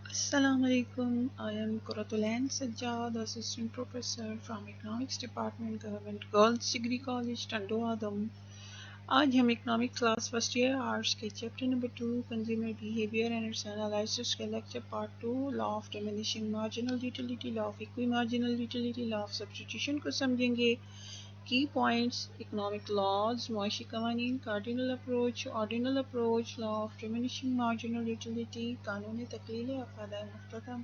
Assalamu alaikum. I am Quratul Sajjad, Assistant Professor from Economics Department, Government Girls Degree College, Tando Adam. آج ہم economic class first year arts کے chapter number 2 consumer behaviour and its analysis کے lecture part 2 law of diminishing marginal utility, law of equi marginal utility, law of substitution کو سمجھیں گے. Key points: economic laws, معاشی قوانین، cardinal approach, ordinal approach, law of diminishing marginal utility, قانون تقلیل افادہ مختتم،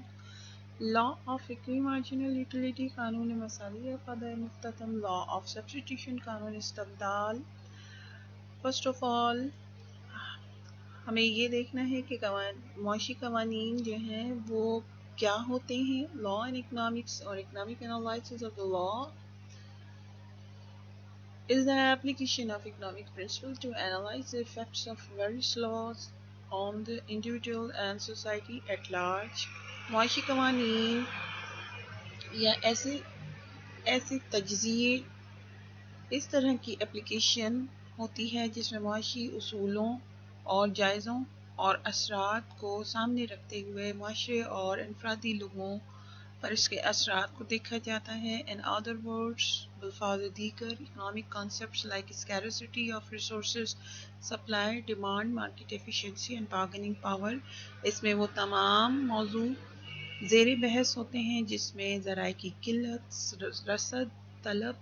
law of equi marginal utility, قانون مساوی افادہ مختتم، لا آف سبسٹیٹیوشن، قانون استبدال. فرسٹ آف آل ہمیں یہ دیکھنا ہے کہ معاشی قوانین جو ہیں وہ کیا ہوتے ہیں. لا ان اکنامکس اور economic analysis of the law is the application of economic principles to analyze the effects of various laws on the individual and society at large. معاشی قوانین یا ایسے تجزیے اس طرح کی اپلیکیشن ہوتی ہے جس میں معاشی اصولوں اور جائزوں اور اثرات کو سامنے رکھتے ہوئے معاشرے اور انفرادی لوگوں پر اس کے اثرات کو دیکھا جاتا ہے. In other words, بالفاظ دیگر economic concepts like scarcity of resources, supply, demand, market efficiency and bargaining power، اس میں وہ تمام موضوع زیر بحث ہوتے ہیں جس میں ذرائع کی قلت، رسد، طلب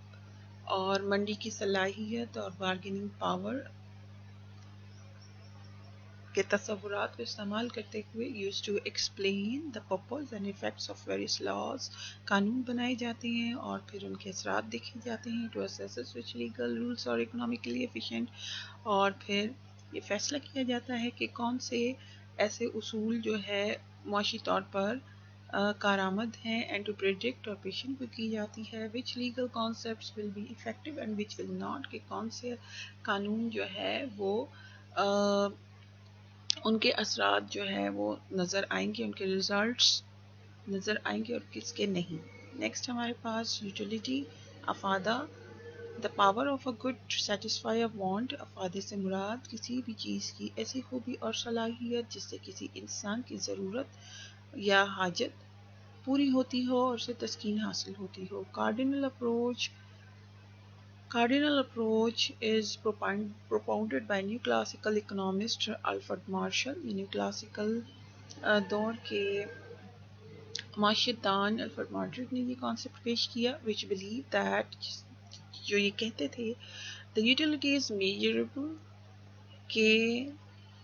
اور منڈی کی صلاحیت اور بارگیننگ پاور کے تصورات کو استعمال کرتے ہوئے used to explain the purpose and effects of various laws، قانون بنائے جاتے ہیں اور پھر ان کے اثرات دیکھے جاتے ہیں. to assess which legal rules are economically efficient، اور پھر یہ فیصلہ کیا جاتا ہے کہ کون سے ایسے اصول جو ہے معاشی طور پر کارآمد ہیں. and to predict اور پیشن گوئی کی جاتی ہے which legal concepts will be effective and which will not، کہ کون سے قانون جو ہے وہ ان کے اثرات جو ہے وہ نظر آئیں گے، ان کے ریزلٹس نظر آئیں گے اور کس کے نہیں. نیکسٹ ہمارے پاس یوٹیلیٹی، افادہ، the power of a good to satisfy a want. افادے سے مراد کسی بھی چیز کی ایسی خوبی اور صلاحیت جس سے کسی انسان کی ضرورت یا حاجت پوری ہوتی ہو اور اسے تسکین حاصل ہوتی ہو. Cardinal approach is propounded by new classical economist Alfred Marshall. یہ نیو کلاسیکل دور کے معاشیت دان الفرڈ مارشل نے یہ کانسیپٹ پیش کیا which believe that، جو یہ کہتے تھے the utility is measurable، کہ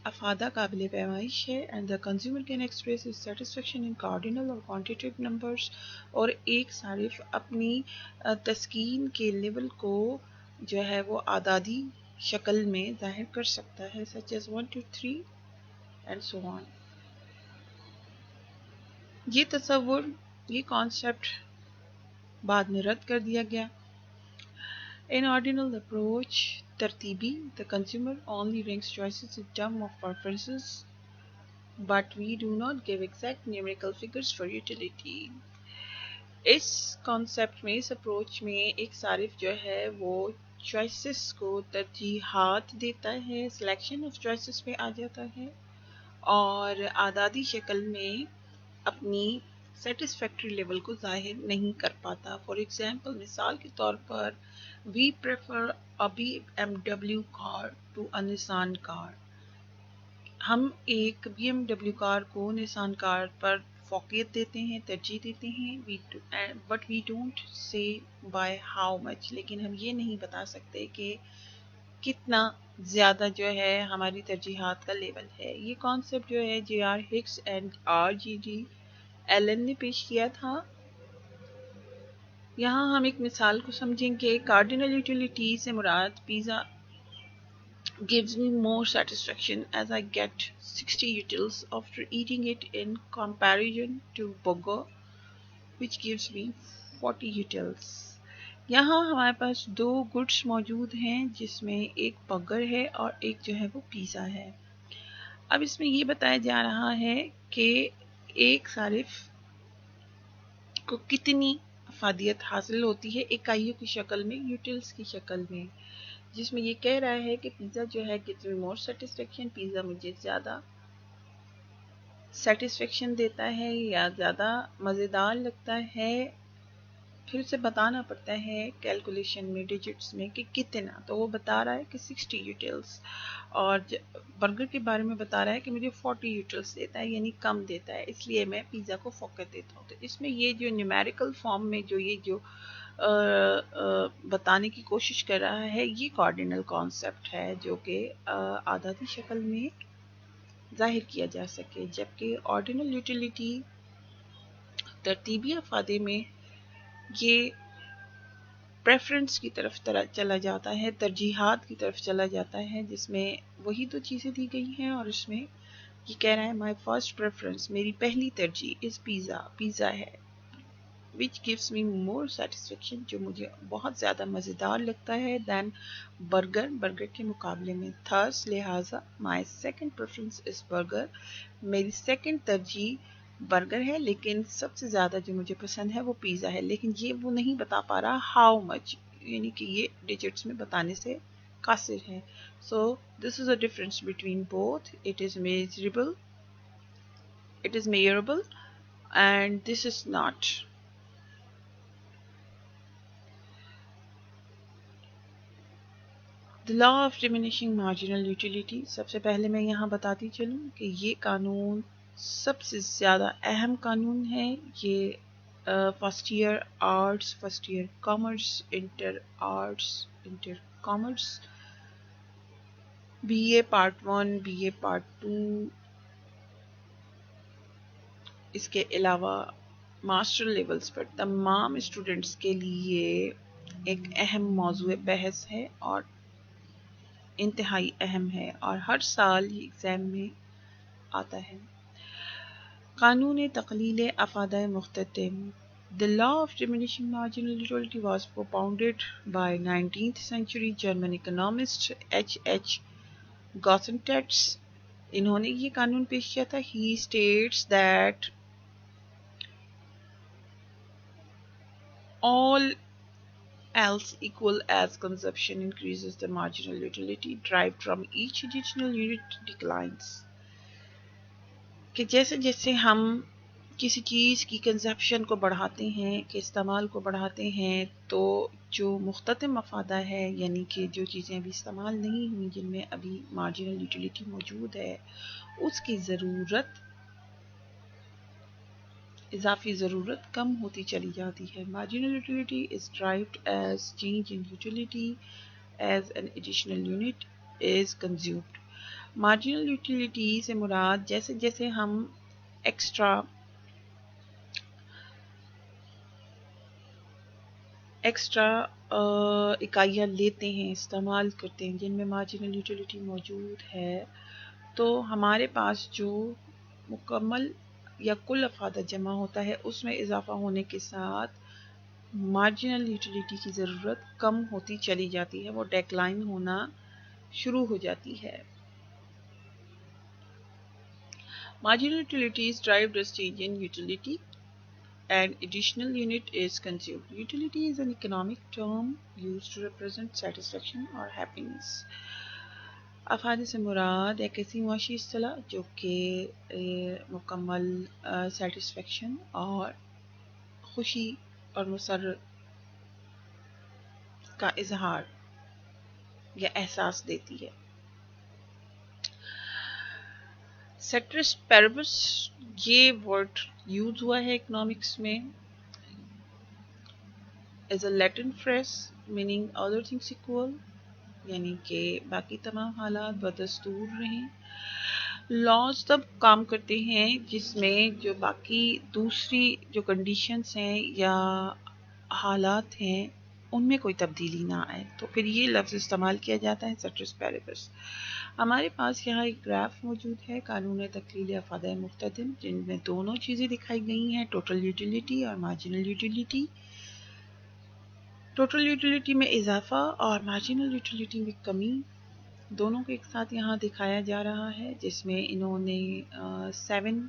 افادہ قابل پیمائش ہے and the consumer can express his satisfaction in cardinal or quantitative numbers، اور ایک صارف اپنی تسکین کے لیول کو جو ہے وہ اعدادی شکل میں ظاہر کر سکتا ہے such as 1 to 3 and so on. یہ تصور، یہ کانسیپٹ بعد میں رد کر دیا گیا. In ordinal approach، ترتیبی، the consumer only ranks choices in terms of preferences but we do not give exact numerical figures for utility. اس کانسیپٹ میں، اس اپروچ میں ایک صارف جو ہے وہ چوائسز کو ترجیحات دیتا ہے، سلیکشن آف چوائسز پہ آ جاتا ہے اور اعدادی شکل میں اپنی سیٹسفیکٹری لیول کو ظاہر نہیں کر پاتا. فار ایگزامپل، مثال کے طور پر we prefer a BMW car to a Nissan car، ہم ایک BMW کار کو نسان کار پر فوقیت دیتے ہیں، ترجیح دیتے ہیں. but we don't say by how much، لیکن ہم یہ نہیں بتا سکتے کہ کتنا زیادہ جو ہے ہماری ترجیحات کا لیول ہے. یہ کانسیپٹ جو ہے J R Hicks and R G D Allen نے پیش کیا تھا. یہاں ہم ایک مثال کو سمجھیں گے. کارڈینل یوٹیلیٹی سے مراد pizza gives me more satisfaction as I get 60 utils after eating it in comparison to burger which gives me 40 utils. یہاں ہمارے پاس دو گڈس موجود ہیں جس میں ایک برگر ہے اور ایک جو ہے وہ پیزا ہے. اب اس میں یہ بتایا جا رہا ہے کہ ایک صارف کو کتنی افادیت حاصل ہوتی ہے اکائیوں کی شکل میں، یوٹلس کی شکل میں، جس میں یہ کہہ رہا ہے کہ پیزا جو ہے gives me more satisfaction، pizza مجھے زیادہ سیٹسفیکشن دیتا ہے یا زیادہ مزیدار لگتا ہے، پھر اسے بتانا پڑتا ہے کیلکولیشن میں ڈیجٹس میں کہ کتنا. تو وہ بتا رہا ہے کہ 60 یوٹلس، اور برگر کے بارے میں بتا رہا ہے کہ مجھے 40 یوٹلس دیتا ہے، یعنی کم دیتا ہے، اس لیے میں پیزا کو فوقیت دیتا ہوں. تو اس میں یہ جو نیومیریکل فارم میں جو بتانے کی کوشش کر رہا ہے، یہ کارڈینل کانسیپٹ ہے جو کہ اعدادی شکل میں ظاہر کیا جا سکے، جبکہ آرڈینل یوٹیلیٹی ترتیبی افادے میں یہ پریفرنس کی طرف چلا جاتا ہے، ترجیحات کی طرف چلا جاتا ہے، جس میں وہی دو چیزیں دی گئی ہیں، اور اس میں یہ کہہ رہا ہے مائی فرسٹ پریفرنس، میری پہلی ترجیح از پیزا ہے، which gives me more satisfaction، جو مجھے بہت زیادہ مزیدار لگتا ہے دین برگر کے مقابلے میں. thus لہٰذا my second preference is burger، میری سیکنڈ ترجیح برگر ہے، لیکن سب سے زیادہ جو مجھے پسند ہے وہ پیزا ہے. لیکن یہ وہ نہیں بتا پا رہا ہاؤ مچ، یعنی کہ یہ ڈیجٹس میں بتانے سے قاصر ہے. so this is a difference between both، it is measurable and this is not. The law of diminishing marginal utility، سب سے پہلے میں یہاں بتاتی چلوں کہ یہ قانون سب سے زیادہ اہم قانون ہے. یہ first year arts, first year commerce, inter arts, inter commerce, B A part 1، B A part 2، اس کے علاوہ ماسٹر لیولز پر تمام اسٹوڈنٹس کے لیے ایک اہم موضوع بحث ہے اور انتہائی اہم ہے، اور ہر سال یہ ایگزام میں آتا ہے. قانون تقلیل افادہ مختتم. The law of diminishing marginal utility was propounded by 19th century German economist H. Gothentetz. انہوں نے یہ قانون پیش کیا تھا. He states that all else equal as consumption increases, the marginal utility derived from each additional unit declines. کہ جیسے جیسے ہم کسی چیز کی کنزپشن کو بڑھاتے ہیں، کہ استعمال کو بڑھاتے ہیں، تو جو مختتم افادہ ہے، یعنی کہ جو چیزیں ابھی استعمال نہیں ہوئی، جن میں ابھی مارجنل یوٹیلیٹی موجود ہے، اس کی اضافی ضرورت کم ہوتی چلی جاتی ہے. Marginal utility is derived as change in utility as an additional unit is consumed. Marginal utility سے مراد جیسے جیسے ہم ایکسٹرا اکائیاں لیتے ہیں، استعمال کرتے ہیں، جن میں مارجنل یوٹیلیٹی موجود ہے، تو ہمارے پاس جو مکمل یا کل افادہ جمع ہوتا ہے، اس میں اضافہ ہونے کے ساتھ مارجنل یوٹیلیٹی کی ضرورت کم ہوتی چلی جاتی ہے، وہ ڈیکلائن ہونا شروع ہو جاتی ہے. Marginal utility is derived as change in utility. An additional unit is consumed. Utility is an economic term used to represent satisfaction or happiness. افادے سے مراد ایک ایسی معاشی اصطلاح جو کہ مکمل سیٹسفیکشن اور خوشی اور مسرت کا اظہار یا احساس دیتی ہے. سیٹرس پیربس یہ ورڈ یوز ہوا ہے اکنامکس میں as a Latin phrase meaning other things equal، یعنی کہ باقی تمام حالات بدستور رہیں. لاز تب کام کرتے ہیں جس میں جو باقی دوسری جو کنڈیشنز ہیں یا حالات ہیں ان میں کوئی تبدیلی نہ آئے، تو پھر یہ لفظ استعمال کیا جاتا ہے سیٹرس پیربس. ہمارے پاس یہاں ایک گراف موجود ہے قانون تقلیل افادہ مختتم، جن میں دونوں چیزیں دکھائی گئی ہیں، ٹوٹل یوٹیلیٹی اور مارجنل یوٹیلیٹی. ٹوٹل یوٹیلیٹی میں اضافہ اور مارجنل یوٹیلیٹی میں کمی دونوں کو ایک ساتھ یہاں دکھایا جا رہا ہے، جس میں انہوں نے 7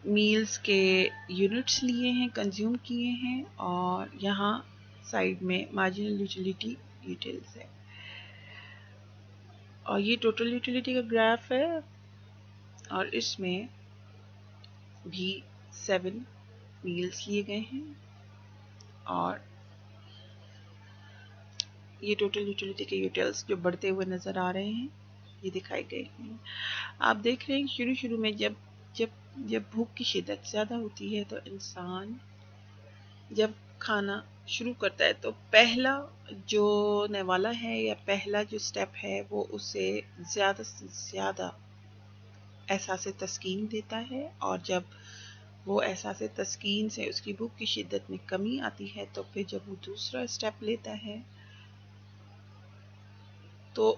میلز کے یونٹس لیے ہیں، کنزیوم کیے ہیں، اور یہاں سائڈ میں مارجنل یوٹیلیٹی ڈیٹیلز ہے. اور یہ ٹوٹل یوٹیلیٹی کا گراف ہے، اور اس میں بھی 7 میلز لیے گئے ہیں، اور یہ ٹوٹل یوٹیلیٹی کے یوٹیلس جو بڑھتے ہوئے نظر آ رہے ہیں یہ دکھائے گئے ہیں۔ آپ دیکھ رہے ہیں شروع میں جب بھوک کی شدت زیادہ ہوتی ہے تو انسان جب کھانا شروع کرتا ہے تو پہلا جو نوالا ہے یا پہلا جو سٹیپ ہے وہ اسے زیادہ سے زیادہ احساس تسکین دیتا ہے، اور جب وہ احساس تسکین سے اس کی بھوک کی شدت میں کمی آتی ہے تو پھر جب وہ دوسرا سٹیپ لیتا ہے تو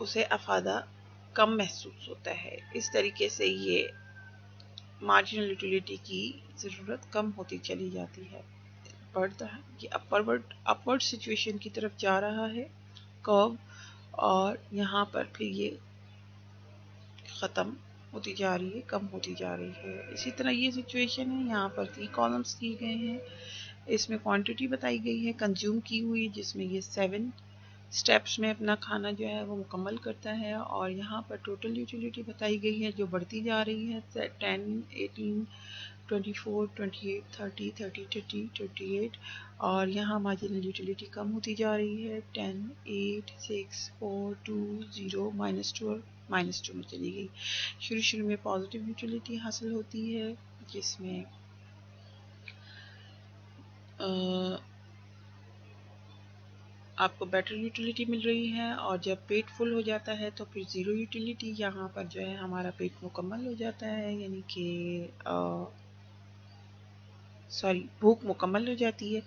اسے افادہ کم محسوس ہوتا ہے۔ اس طریقے سے یہ مارجنل یوٹیلیٹی کی ضرورت کم ہوتی چلی جاتی ہے، بڑھتا ہے کہ اپورڈ سچویشن کی طرف جا رہا ہے کرو، اور یہاں پر پھر یہ ختم ہوتی جا رہی ہے، کم ہوتی جا رہی ہے۔ اسی طرح یہ سچویشن ہے، یہاں پر 3 کالمز دیے گئے ہیں، اس میں کوانٹٹی بتائی گئی ہے کنزیوم کی ہوئی، جس میں یہ 7 سٹیپس میں اپنا کھانا جو ہے وہ مکمل کرتا ہے، اور یہاں پر ٹوٹل یوٹیلیٹی بتائی گئی ہے جو بڑھتی جا رہی ہے 10 18 24 28 30 30 30 28، اور یہاں مارجنل یوٹیلیٹی کم ہوتی جا رہی ہے 10 8 6 4 2 0 -12 -2 میں چلی گئی۔ شروع میں پازیٹیو یوٹیلیٹی حاصل ہوتی ہے جس میں آپ کو بیٹر یوٹیلیٹی مل رہی ہے، اور جب پیٹ فل ہو جاتا ہے تو پھر 0 یوٹیلیٹی، یہاں پر جو ہے ہمارا پیٹ مکمل ہو جاتا ہے، یعنی کہ بھوک مکمل ہو جاتی ہے،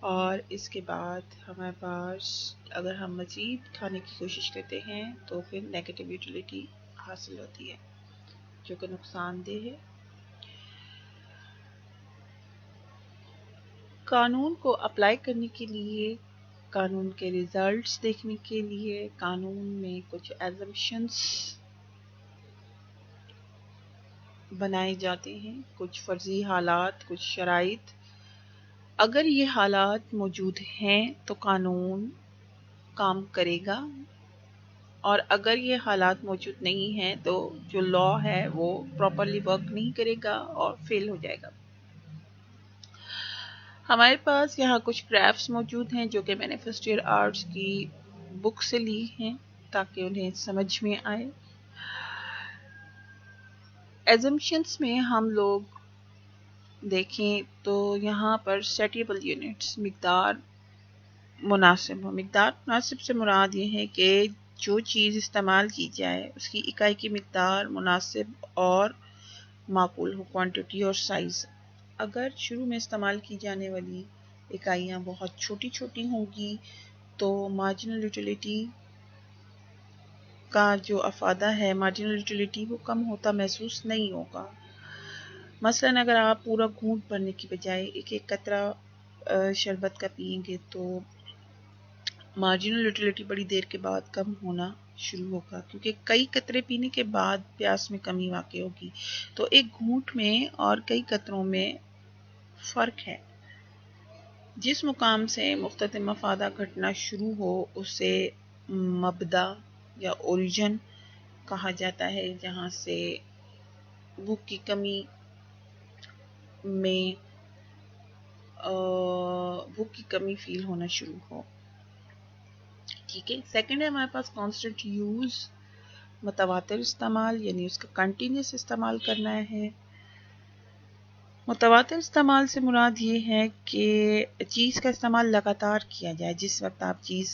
اور اس کے بعد ہمارے پاس اگر ہم مزید کھانے کی کوشش کرتے ہیں تو پھر نیگیٹو یوٹیلیٹی حاصل ہوتی ہے جو کہ نقصان دہ ہے۔ قانون کو اپلائی کرنے کے لیے، قانون کے ریزلٹس دیکھنے کے لیے، قانون میں کچھ ایزمپشنز بنائے جاتے ہیں، کچھ فرضی حالات، کچھ شرائط۔ اگر یہ حالات موجود ہیں تو قانون کام کرے گا، اور اگر یہ حالات موجود نہیں ہیں تو جو لا ہے وہ پراپرلی ورک نہیں کرے گا اور فیل ہو جائے گا۔ ہمارے پاس یہاں کچھ گرافس موجود ہیں جو کہ میں نے فرسٹ ایئر آرٹس کی بک سے لی ہیں تاکہ انہیں سمجھ میں آئے۔ ایزمپشنس میں ہم لوگ دیکھیں تو یہاں پر سیٹیبل یونٹس مقدار مناسب سے مراد یہ ہے کہ جو چیز استعمال کی جائے اس کی اکائی کی مقدار مناسب اور معقول ہو، کوانٹٹی اور سائز۔ اگر شروع میں استعمال کی جانے والی اکائیاں بہت چھوٹی ہوں گی تو مارجنل یوٹیلیٹی کا جو افادہ ہے، مارجنل یوٹیلیٹی وہ کم ہوتا محسوس نہیں ہوگا۔ مثلاً اگر آپ پورا گھونٹ بھرنے کی بجائے ایک قطرہ شربت کا پیئیں گے تو مارجنل یوٹیلیٹی بڑی دیر کے بعد کم ہونا شروع ہوگا، کیونکہ کئی قطرے پینے کے بعد پیاس میں کمی واقع ہوگی۔ تو ایک گھونٹ میں اور کئی قطروں میں فرق ہے۔ جس مقام سے مختتم افادہ گھٹنا شروع ہو اسے مبدا یا اوریجن کہا جاتا ہے، جہاں سے بھوک کی کمی فیل ہونا شروع ہو۔ ٹھیک ہے، سیکنڈ ہے ہمارے پاس کانسٹنٹ یوز، متواتر استعمال، یعنی اس کا کنٹینیوس استعمال کرنا ہے۔ متواتر استعمال سے مراد یہ ہے کہ چیز کا استعمال لگاتار کیا جائے، جس وقت آپ چیز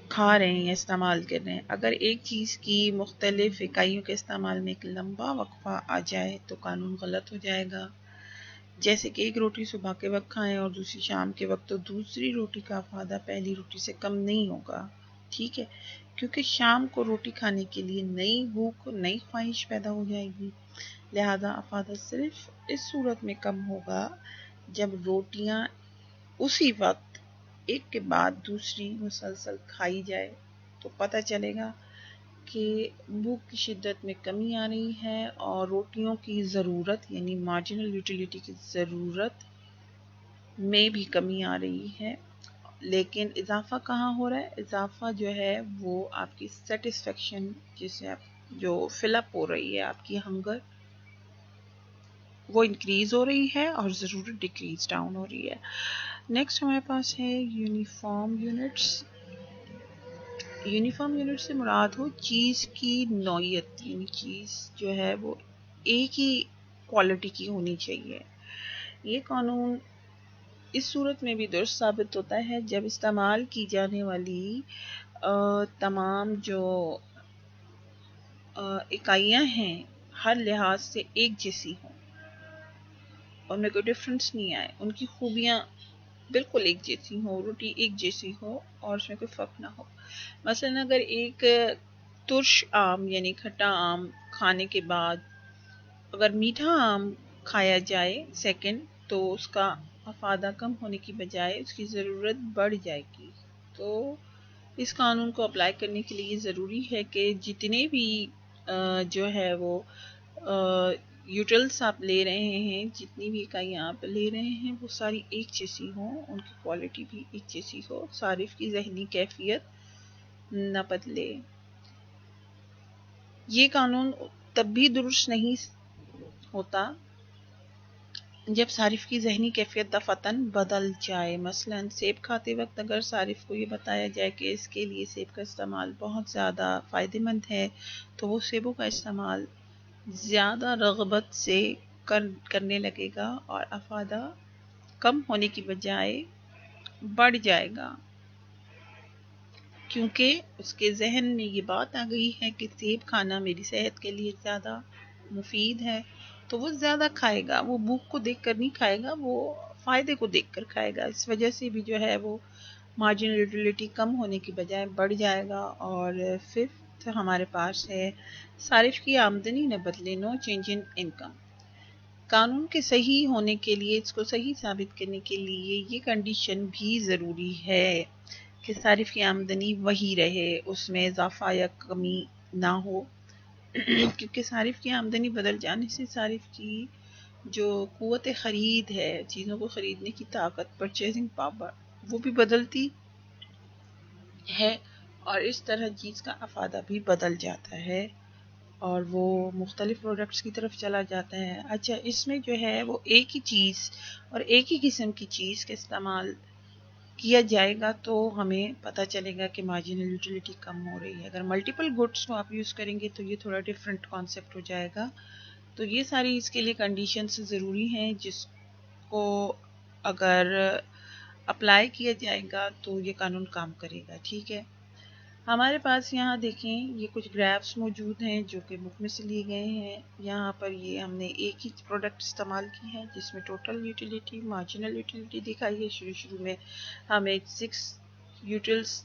کھا رہے ہیں یا استعمال کر رہے ہیں۔ اگر ایک چیز کی مختلف اکائیوں کے استعمال میں ایک لمبا وقفہ آ جائے تو قانون غلط ہو جائے گا، جیسے کہ ایک روٹی صبح کے وقت کھائیں اور دوسری شام کے وقت، تو دوسری روٹی کا افادہ پہلی روٹی سے کم نہیں ہوگا۔ ٹھیک ہے، کیونکہ شام کو روٹی کھانے کے لیے نئی بھوک، نئی خواہش پیدا ہو جائے گی، لہذا افادہ صرف اس صورت میں کم ہوگا جب روٹیاں اسی وقت ایک کے بعد دوسری مسلسل کھائی جائے، تو پتہ چلے گا کہ بھوک کی شدت میں کمی آ رہی ہے اور روٹیوں کی ضرورت یعنی مارجنل یوٹیلیٹی کی ضرورت میں بھی کمی آ رہی ہے، لیکن اضافہ کہاں ہو رہا ہے؟ اضافہ جو ہے وہ آپ کی سیٹسفیکشن جسے آپ جو فل اپ ہو رہی ہے آپ کی ہنگر وہ انکریز ہو رہی ہے اور ضرورت ڈیکریز ڈاؤن ہو رہی ہے. نیکسٹ ہمارے پاس ہے یونیفارم یونٹس. یونیفارم یونٹ سے مراد ہو چیز کی نوعیت، یعنی چیز جو ہے وہ ایک ہی کوالٹی کی ہونی چاہیے. یہ قانون اس صورت میں بھی درست ثابت ہوتا ہے جب استعمال کی جانے والی تمام جو اکائیاں ہیں ہر لحاظ سے ایک جیسی ہوں، ان میں کوئی ڈفرنس نہیں آئے، ان کی خوبیاں بالکل ایک جیسی ہو، روٹی ایک جیسی ہو اور اس میں کوئی فرق نہ ہو. مثلا اگر ایک ترش آم یعنی کھٹا آم کھانے کے بعد اگر میٹھا آم کھایا جائے سیکنڈ، تو اس کا افادہ کم ہونے کی بجائے اس کی ضرورت بڑھ جائے گی. تو اس قانون کو اپلائی کرنے کے لیے یہ ضروری ہے کہ جتنے بھی جو ہے وہ یوٹلس آپ لے رہے ہیں، جتنی بھی اکائیاں آپ لے رہے ہیں وہ ساری ایک جیسی ہوں، ان کی کوالٹی بھی ایک جیسی ہو، صارف کی ذہنی کیفیت نہ بدلے. یہ قانون تب بھی درست نہیں ہوتا جب صارف کی ذہنی کیفیت دفعتاً بدل جائے. مثلا سیب کھاتے وقت اگر صارف کو یہ بتایا جائے کہ اس کے لیے سیب کا استعمال بہت زیادہ فائدہ مند ہے، تو وہ سیبوں کا استعمال زیادہ رغبت سے کرنے لگے گا اور افادہ کم ہونے کی بجائے بڑھ جائے گا، کیونکہ اس کے ذہن میں یہ بات آ گئی ہے کہ سیب کھانا میری صحت کے لیے زیادہ مفید ہے، تو وہ زیادہ کھائے گا. وہ بھوک کو دیکھ کر نہیں کھائے گا، وہ فائدے کو دیکھ کر کھائے گا. اس وجہ سے بھی جو ہے وہ مارجنل یوٹیلیٹی کم ہونے کی بجائے بڑھ جائے گا. اور ففتھ ہمارے پاس ہے صارف کی آمدنی نہ بدلے، نو چینج ان انکم. قانون کے صحیح ہونے کے لیے، اس کو صحیح ثابت کرنے کے لیے یہ کنڈیشن بھی ضروری ہے کہ صارف کی آمدنی وہی رہے، اس میں اضافہ یا کمی نہ ہو، کیونکہ صارف کی آمدنی بدل جانے سے صارف کی جو قوت خرید ہے، چیزوں کو خریدنے کی طاقت، پرچیزنگ پاور، وہ بھی بدلتی ہے اور اس طرح چیز کا افادہ بھی بدل جاتا ہے اور وہ مختلف پروڈکٹس کی طرف چلا جاتا ہے. اچھا، اس میں جو ہے وہ ایک ہی چیز اور ایک ہی قسم کی چیز کا استعمال کیا جائے گا تو ہمیں پتہ چلے گا کہ مارجنل یوٹیلیٹی کم ہو رہی ہے. اگر ملٹیپل گڈس کو آپ یوز کریں گے تو یہ تھوڑا ڈفرینٹ کانسیپٹ ہو جائے گا. تو یہ ساری اس کے لیے کنڈیشنز ضروری ہیں جس کو اگر اپلائی کیا جائے گا تو یہ قانون کام کرے گا. ٹھیک ہے، ہمارے پاس یہاں دیکھیں یہ کچھ گرافس موجود ہیں جو کہ بک میں سے لیے گئے ہیں. یہاں پر یہ ہم نے ایک ہی پروڈکٹ استعمال کی ہے جس میں ٹوٹل یوٹیلیٹی، مارجنل یوٹیلیٹی دکھائی ہے. شروع میں ہمیں 6 یوٹلس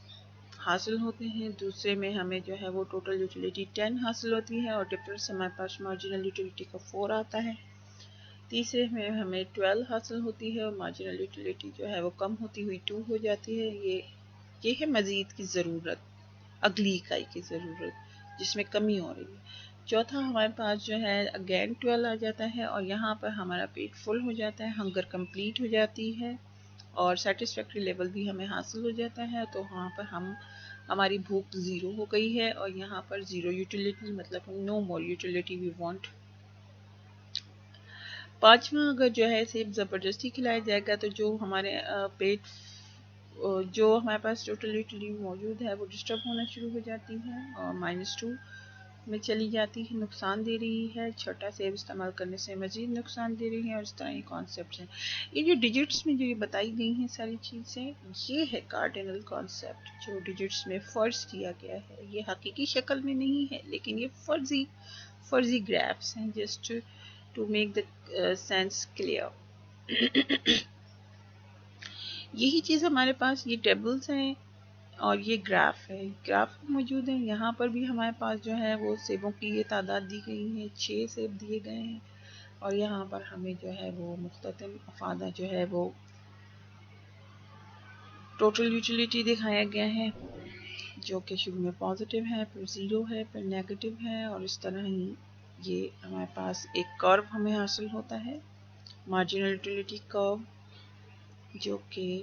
حاصل ہوتے ہیں، دوسرے میں ہمیں جو ہے وہ ٹوٹل یوٹیلیٹی 10 حاصل ہوتی ہے اور ڈفرنس ہمارے پاس مارجنل یوٹیلیٹی کا 4 آتا ہے. تیسرے میں ہمیں 12 حاصل ہوتی ہے اور مارجنل یوٹیلیٹی جو ہے وہ کم ہوتی ہوئی 2 ہو جاتی ہے. یہ ہے مزید کی ضرورت، اگلی اکائی کی ضرورت جس میں کمی ہو رہی ہے. چوتھا ہمارے پاس جو ہے اگین 12 آ جاتا ہے اور یہاں پر ہمارا پیٹ فل ہو جاتا ہے، ہنگر کمپلیٹ ہو جاتی ہے اور سیٹسفیکٹری لیول بھی ہمیں حاصل ہو جاتا ہے. تو وہاں پر ہماری بھوک 0 ہو گئی ہے اور یہاں پر 0 یوٹیلیٹی مطلب نو مور یوٹیلیٹی وی وانٹ. پانچواں اگر جو ہے سیب زبردستی کھلایا جائے گا تو جو ہمارے پیٹ جو ہمارے پاس ٹوٹل یوٹیلیٹی موجود ہے وہ ڈسٹرب ہونا شروع ہو جاتی ہے اور -2 میں چلی جاتی ہے، نقصان دے رہی ہے. چھوٹا سیب استعمال کرنے سے مزید نقصان دے رہی ہے اور اس طرح یہ کانسیپٹس ہیں. یہ جو ڈیجٹس میں جو یہ بتائی گئی ہیں ساری چیزیں، یہ ہے کارڈینل کانسیپٹ جو ڈیجٹس میں فرض کیا گیا ہے. یہ حقیقی شکل میں نہیں ہے لیکن یہ فرضی گرافس ہیں just to make the sense clear. یہی چیز ہمارے پاس یہ ٹیبلز ہیں اور یہ گراف ہے، گراف موجود ہیں. یہاں پر بھی ہمارے پاس جو ہے وہ سیبوں کی یہ تعداد دی گئی ہے، 6 سیب دیے گئے ہیں اور یہاں پر ہمیں جو ہے وہ مختتم افادہ جو ہے وہ ٹوٹل یوٹیلیٹی دکھایا گیا ہے جو کہ شروع میں پازیٹیو ہے، پھر 0 ہے، پھر نیگیٹو ہے اور اس طرح ہی یہ ہمارے پاس ایک کرو ہمیں حاصل ہوتا ہے، مارجنل یوٹیلیٹی کرو، جو کہ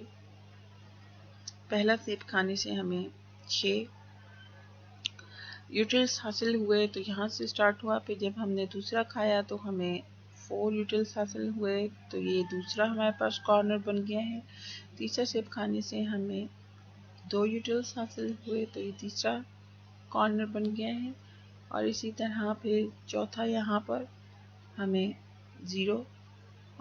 پہلا سیب کھانے سے ہمیں 6 یوٹلس حاصل ہوئے، تو یہاں سے سٹارٹ ہوا. پھر جب ہم نے دوسرا کھایا تو ہمیں 4 یوٹلس حاصل ہوئے، تو یہ دوسرا ہمارے پاس کارنر بن گیا ہے. تیسرا سیب کھانے سے ہمیں 2 یوٹلس حاصل ہوئے، تو یہ تیسرا کارنر بن گیا ہے. اور اسی طرح پھر چوتھا یہاں پر ہمیں 0.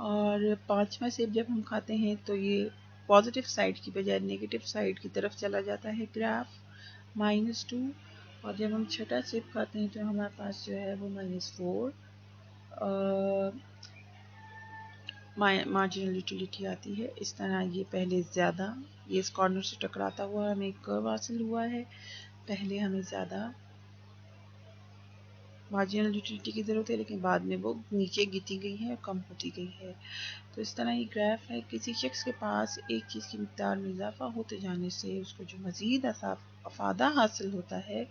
اور پانچواں سیب جب ہم کھاتے ہیں تو یہ پازیٹیو سائڈ کی بجائے نیگیٹو سائڈ کی طرف چلا جاتا ہے گراف -2. اور جب ہم چھٹا سیب کھاتے ہیں تو ہمارے پاس جو ہے وہ -4 مارجنل یوٹیلیٹی آتی ہے. اس طرح یہ پہلے زیادہ، یہ اس کارنر سے ٹکراتا ہوا ہمیں ایک کرو حاصل ہوا ہے. پہلے ہمیں زیادہ مارجنل یوٹیلیٹی کی ضرورت ہے، لیکن بعد میں وہ نیچے گرتی گئی ہے اور کم ہوتی گئی ہے. تو اس طرح یہ گراف ہے. کسی شخص کے پاس ایک چیز کی مقدار میں اضافہ ہوتے جانے سے اس کو جو مزید افادہ حاصل ہوتا ہے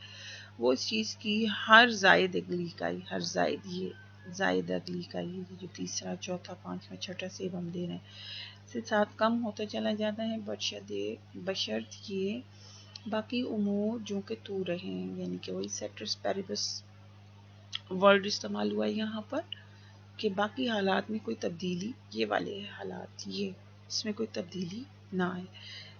وہ اس چیز کی ہر زائد اگلی اکائی، ہر زائد یہ زائد اگلی اکائی، جو تیسرا، چوتھا، پانچواں، چھٹا سیب ہم دے رہے ہیں سے ساتھ کم ہوتا چلا جاتا ہے، بشرط یہ باقی امور جو کہ تو رہیں. یعنی کہ وہی سیٹرس پیریبس ورڈ استعمال ہوا ہے یہاں پر کہ باقی حالات میں کوئی تبدیلی، یہ والے حالات یہ اس میں کوئی تبدیلی نہ آئے.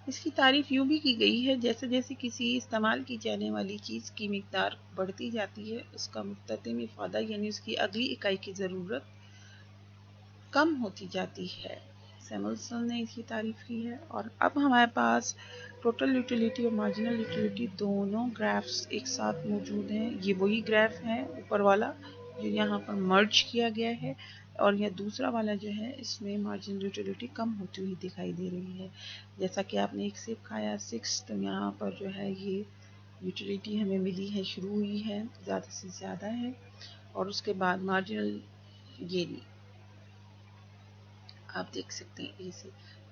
اس کی تعریف یوں بھی کی گئی ہے جیسے جیسے کسی استعمال کی جانے والی چیز کی مقدار بڑھتی جاتی ہے اس کا مختتم افادہ یعنی اس کی اگلی اکائی کی ضرورت کم ہوتی جاتی ہے. سیملسن نے اس کی تعریف کی ہے. اور اب ہمارے پاس ٹوٹل یوٹیلیٹی اور مارجنل یوٹیلیٹی دونوں گرافس ایک ساتھ موجود ہیں. یہ وہی گراف ہے اوپر والا جو یہاں پر مرج کیا گیا ہے، اور یہ دوسرا والا جو ہے اس میں مارجنل یوٹیلیٹی کم ہوتی ہوئی دکھائی دے رہی ہے. جیسا کہ آپ نے ایک سیب کھایا 6، تو یہاں پر جو ہے یہ یوٹیلیٹی ہمیں ملی ہے، شروع ہوئی ہے، زیادہ سے زیادہ ہے. اور اس کے بعد مارجنل یہ آپ دیکھ سکتے ہیں اے سے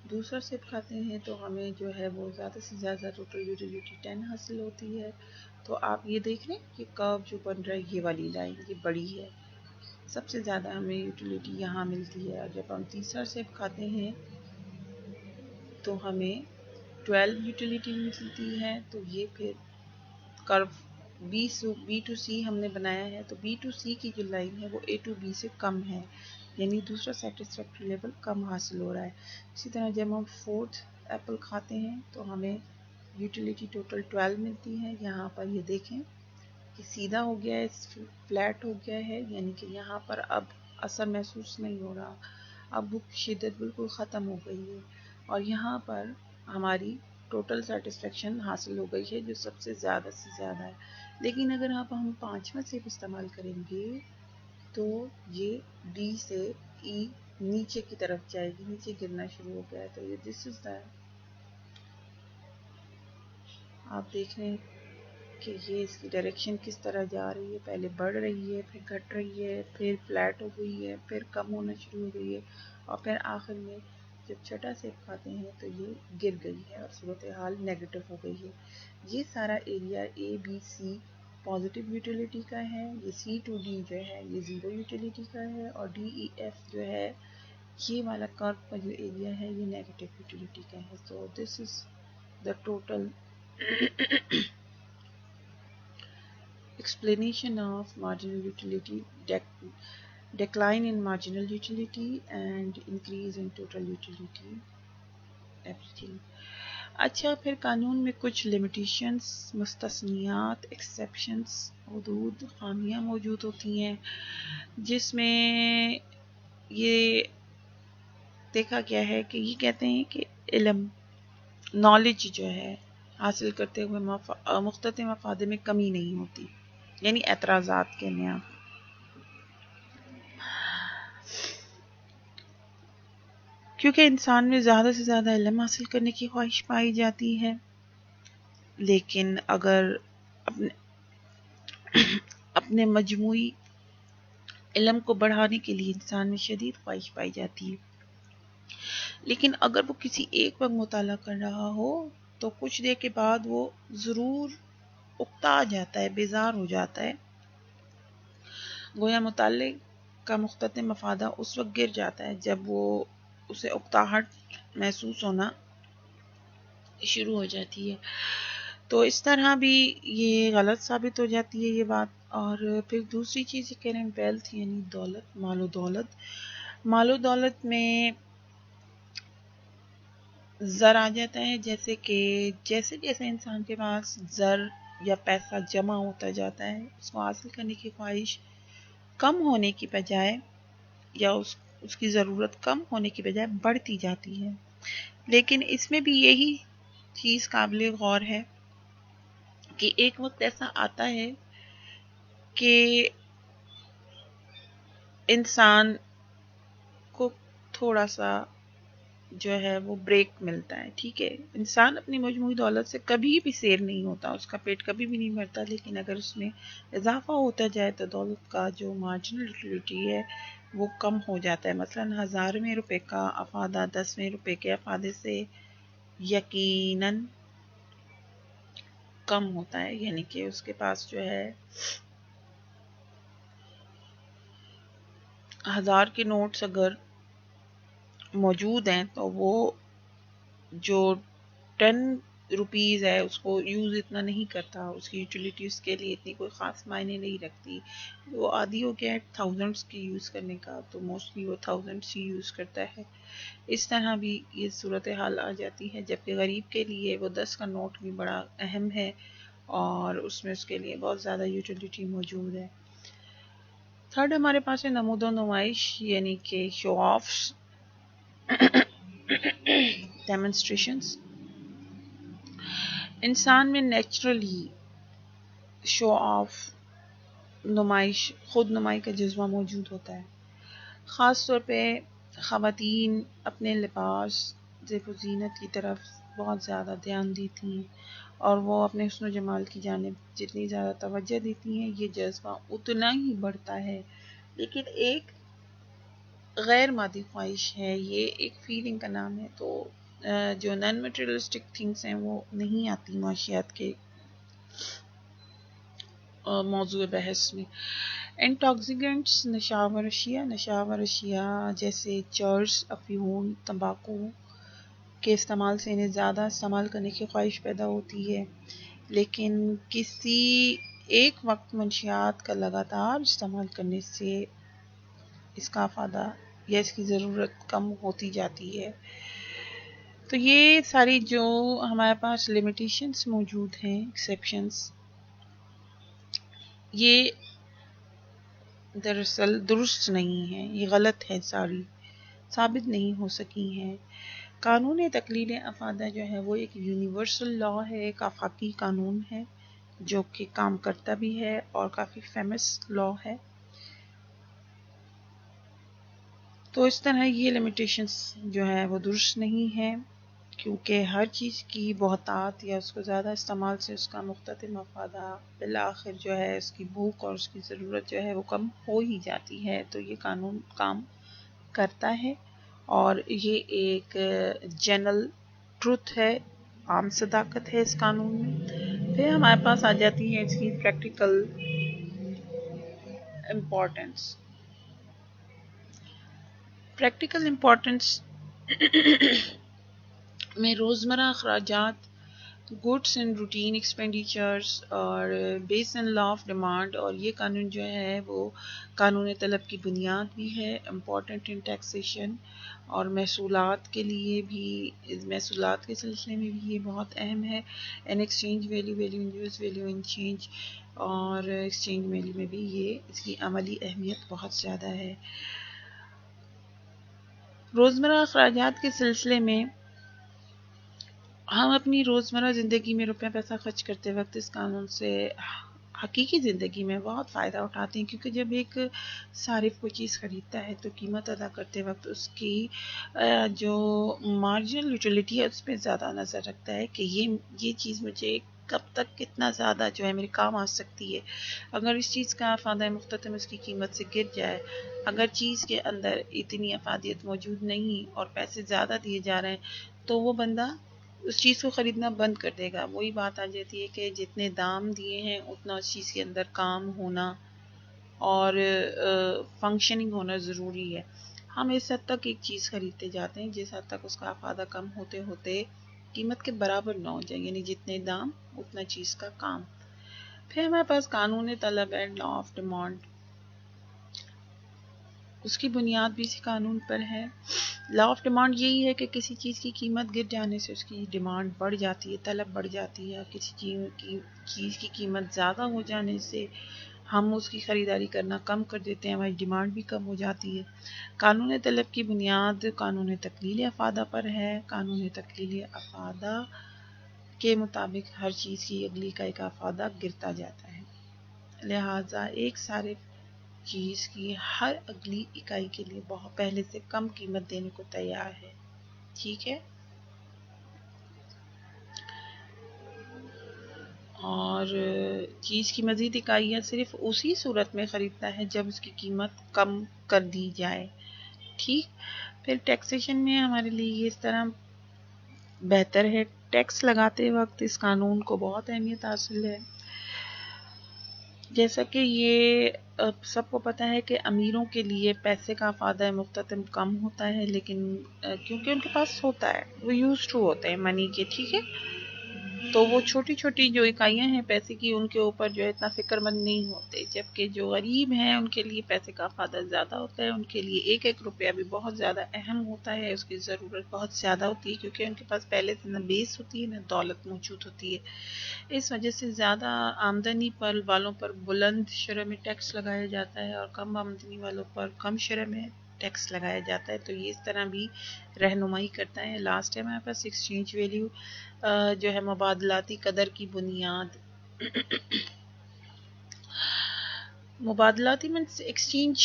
دوسرا سیب کھاتے ہیں تو ہمیں جو ہے وہ زیادہ سے زیادہ ٹوٹل یوٹیلیٹی 10 حاصل ہوتی ہے. تو آپ یہ دیکھ لیں کہ کرو جو بن رہا ہے یہ والی لائن یہ بڑی ہے، سب سے زیادہ ہمیں یوٹیلیٹی یہاں ملتی ہے. اور جب ہم تیسرا سیب کھاتے ہیں تو ہمیں 12 یوٹیلیٹی ملتی ہے. تو یہ پھر کرو بی ٹو سی ہم نے بنایا ہے، تو بی ٹو سی کی جو لائن ہے وہ اے ٹو بی سے کم ہے، یعنی دوسرا سیٹسفیکٹری لیول کم حاصل ہو رہا ہے. اسی طرح جب ہم 4تھ ایپل کھاتے ہیں تو ہمیں یوٹیلیٹی ٹوٹل 12 ملتی ہے. یہاں پر یہ دیکھیں کہ سیدھا ہو گیا ہے، فلیٹ ہو گیا ہے، یعنی کہ یہاں پر اب اثر محسوس نہیں ہو رہا، اب بھوک کی شدت بالکل ختم ہو گئی ہے. اور یہاں پر ہماری ٹوٹل سیٹسفیکشن حاصل ہو گئی ہے جو سب سے زیادہ ہے. لیکن اگر آپ ہم پانچواں سیب استعمال کریں گے تو یہ ڈی سے ای نیچے کی طرف جائے گی، نیچے گرنا شروع ہو گیا ہے. تو یہ دس از دا آپ دیکھ رہے ہیں کہ یہ اس کی ڈائریکشن کس طرح جا رہی ہے، پہلے بڑھ رہی ہے، پھر گھٹ رہی ہے، پھر فلیٹ ہو گئی ہے، پھر کم ہونا شروع ہو گئی ہے، اور پھر آخر میں جب چھٹا سیب کھاتے ہیں تو یہ گر گئی ہے اور صورتحال نیگیٹو ہو گئی ہے. یہ سارا ایریا اے بی سی پازیٹیو یوٹیلیٹی کا ہے، یہ سی ٹو ڈی جو ہے یہ 0 یوٹیلیٹی کا ہے، اور ڈی ای ایف جو ہے یہ والا کرو کا جو ایریا ہے یہ نیگیٹو یوٹیلیٹی کا ہے. تو this is the total explanation of marginal utility, decline in marginal utility and increase in total utility, everything. اچھا، پھر قانون میں کچھ لمیٹیشنز، مستثنیات، ایکسیپشنز، حدود، خامیاں موجود ہوتی ہیں جس میں یہ دیکھا گیا ہے کہ یہ کہتے ہیں کہ علم، نالج جو ہے حاصل کرتے ہوئے مختتم مفادے میں کمی نہیں ہوتی، یعنی اعتراضات کے نیا. کیونکہ انسان میں زیادہ سے زیادہ علم حاصل کرنے کی خواہش پائی جاتی ہے، لیکن اگر اپنے مجموعی علم کو بڑھانے کے لیے انسان میں شدید خواہش پائی جاتی ہے، لیکن اگر وہ کسی ایک وقت مطالعہ کر رہا ہو تو کچھ دیر کے بعد وہ ضرور اکتا جاتا ہے، بیزار ہو جاتا ہے. گویا مطالعے کا مختتم مفادہ اس وقت گر جاتا ہے جب وہ اسے اکتاہٹ محسوس ہونا شروع ہو جاتی ہے. تو اس طرح بھی یہ غلط ثابت ہو جاتی ہے یہ بات. اور پھر دوسری چیز یہ کہہ رہے ہیں ویلتھ یعنی دولت، مال و دولت. مال و دولت میں زر آ جاتا ہے، جیسے کہ جیسے جیسے انسان کے پاس زر یا پیسہ جمع ہوتا جاتا ہے اس کو حاصل کرنے کی خواہش کم ہونے کی بجائے یا اس کی ضرورت کم ہونے کی بجائے بڑھتی جاتی ہے. لیکن اس میں بھی یہی چیز قابل غور ہے کہ ایک وقت ایسا آتا ہے کہ انسان کو تھوڑا سا جو ہے وہ بریک ملتا ہے. ٹھیک ہے، انسان اپنی مجموعی دولت سے کبھی بھی سیر نہیں ہوتا، اس کا پیٹ کبھی بھی نہیں بھرتا، لیکن اگر اس میں اضافہ ہوتا جائے تو دولت کا جو مارجنل یوٹیلٹی ہے وہ کم ہو جاتا ہے. مثلا 1000ویں روپے کا افادہ 10ویں روپے کے افادے سے یقیناً کم ہوتا ہے. یعنی کہ اس کے پاس جو ہے 1000 کے نوٹس اگر موجود ہیں تو وہ جو 10 روپیز ہے اس کو یوز اتنا نہیں کرتا، اس کی یوٹیلیٹی اس کے لیے اتنی کوئی خاص معنی نہیں رکھتی. وہ عادی ہو گیا ہے تھاؤزنڈس کی یوز کرنے کا، تو موسٹلی وہ تھاؤزنڈس ہی یوز کرتا ہے. اس طرح بھی یہ صورتحال آ جاتی ہے. جبکہ غریب کے لیے وہ 10 کا نوٹ بھی بڑا اہم ہے اور اس میں اس کے لیے بہت زیادہ یوٹیلیٹی موجود ہے. تھرڈ ہمارے پاس ہے نمود و نمائش یعنی کہ شو آفس ڈیمونسٹریشنز. انسان میں نیچرلی شو آف نمائش خود نمائی کا جذبہ موجود ہوتا ہے. خاص طور پہ خواتین اپنے لباس زیب و زینت کی طرف بہت زیادہ دھیان دیتی ہیں اور وہ اپنے حسن و جمال کی جانب جتنی زیادہ توجہ دیتی ہیں یہ جذبہ اتنا ہی بڑھتا ہے. لیکن ایک غیر مادی خواہش ہے، یہ ایک فیلنگ کا نام ہے. تو جو نان میٹریلسٹک تھنگس ہیں وہ نہیں آتی معاشیات کے موضوع بحث میں. انٹاکسیگنٹس نشاور اشیاء جیسے چرس، افیون، تمباکو کے استعمال سے انہیں زیادہ استعمال کرنے کی خواہش پیدا ہوتی ہے. لیکن کسی ایک وقت منشیات کا لگاتار استعمال کرنے سے اس کا افادہ یا اس کی ضرورت کم ہوتی جاتی ہے. تو یہ ساری جو ہمارے پاس لمیٹیشنز موجود ہیں، ایکسیپشنز، یہ دراصل درست نہیں ہے، یہ غلط ہے، ساری ثابت نہیں ہو سکی ہیں. قانون تقلیل افادہ جو ہے وہ ایک یونیورسل لا ہے، ایک آفاقی قانون ہے جو کہ کام کرتا بھی ہے اور کافی فیمس لا ہے. تو اس طرح یہ لمیٹیشنز جو ہے وہ درست نہیں ہے، کیونکہ ہر چیز کی بہتات یا اس کو زیادہ استعمال سے اس کا مختتم افادہ بالآخر جو ہے اس کی بھوک اور اس کی ضرورت جو ہے وہ کم ہو ہی جاتی ہے. تو یہ قانون کام کرتا ہے اور یہ ایک جنرل ٹروتھ ہے، عام صداقت ہے اس قانون میں. پھر ہمارے پاس آ جاتی ہے اس کی پریکٹیکل امپورٹنس. پریکٹیکل امپورٹنس میں روزمرہ اخراجات، گڈس اینڈ روٹین ایکسپینڈیچرز اور base and law of demand. اور یہ قانون جو ہے وہ قانون طلب کی بنیاد بھی ہے، امپورٹنٹ ان ٹیکسیشن. اور محصولات کے لیے بھی، محصولات کے سلسلے میں بھی یہ بہت اہم ہے. In exchange value, value in use, value in change, اور ایکسچینج ویلیو میں بھی یہ اس کی عملی اہمیت بہت زیادہ ہے. روزمرہ اخراجات کے سلسلے میں ہم اپنی روزمرہ زندگی میں روپیہ پیسہ خرچ کرتے وقت اس قانون سے حقیقی زندگی میں بہت فائدہ اٹھاتے ہیں، کیونکہ جب ایک صارف کوئی چیز خریدتا ہے تو قیمت ادا کرتے وقت اس کی جو مارجنل یوٹیلیٹی ہے اس پہ زیادہ نظر رکھتا ہے کہ یہ چیز مجھے کب تک کتنا زیادہ جو ہے میرے کام آ سکتی ہے. اگر اس چیز کا افادہ مختتم اس کی قیمت سے گر جائے، اگر چیز کے اندر اتنی افادیت موجود نہیں اور پیسے زیادہ دیے جا رہے ہیں تو وہ بندہ اس چیز کو خریدنا بند کر دے گا. وہی بات آ جاتی ہے کہ جتنے دام دیے ہیں اتنا اس چیز کے اندر کام ہونا اور فنکشننگ ہونا ضروری ہے. ہم اس حد تک ایک چیز خریدتے جاتے ہیں جس حد تک اس کا افادہ کم ہوتے ہوتے قیمت کے برابر نہ ہو جائے، یعنی جتنے دام اتنا چیز کا کام۔ پھر ہمارے پاس قانون طلب ہے، لا آف ڈیمانڈ، اس کی بنیاد بھی اسی قانون پر ہے۔ لا آف ڈیمانڈ یہی ہے کہ کسی چیز کی قیمت گر جانے سے اس کی ڈیمانڈ بڑھ جاتی ہے، طلب بڑھ جاتی ہے، کسی چیز کی قیمت زیادہ ہو جانے سے ہم اس کی خریداری کرنا کم کر دیتے ہیں، ہماری ڈیمانڈ بھی کم ہو جاتی ہے۔ قانون طلب کی بنیاد قانون تکلیل افادہ پر ہے۔ قانون تکلیل افادہ کے مطابق ہر چیز کی اگلی اکائی کا افادہ گرتا جاتا ہے، لہٰذا ایک صارف چیز کی ہر اگلی اکائی کے لیے بہت پہلے سے کم قیمت دینے کو تیار ہے، ٹھیک ہے، اور چیز کی مزید اکائیاں صرف اسی صورت میں خریدتا ہے جب اس کی قیمت کم کر دی جائے، ٹھیک۔ پھر ٹیکسیشن میں ہمارے لیے یہ اس طرح بہتر ہے، ٹیکس لگاتے وقت اس قانون کو بہت اہمیت حاصل ہے، جیسا کہ یہ سب کو پتہ ہے کہ امیروں کے لیے پیسے کا افادہ مختتم کم ہوتا ہے، لیکن کیونکہ ان کے پاس ہوتا ہے، وہ یوز ٹو ہوتے ہیں منی کے، ٹھیک ہے، تو وہ چھوٹی چھوٹی جو اکائیاں ہیں پیسے کی ان کے اوپر جو ہے اتنا فکر مند نہیں ہوتے، جبکہ جو غریب ہیں ان کے لیے پیسے کا افادہ زیادہ ہوتا ہے، ان کے لیے ایک ایک روپیہ بھی بہت زیادہ اہم ہوتا ہے، اس کی ضرورت بہت زیادہ ہوتی ہے، کیونکہ ان کے پاس پہلے سے نہ بیس ہوتی ہے نہ دولت موجود ہوتی ہے۔ اس وجہ سے زیادہ آمدنی پر والوں پر بلند شرح میں ٹیکس لگایا جاتا ہے اور کم آمدنی والوں پر کم شرح میں ٹیکس لگایا جاتا ہے، تو یہ اس طرح بھی رہنمائی کرتا ہے۔ لاسٹ ہے ہمارے پاس ایکسچینج ویلیو، جو ہے مبادلاتی قدر کی بنیاد۔ مبادلاتی مینس ایکسچینج،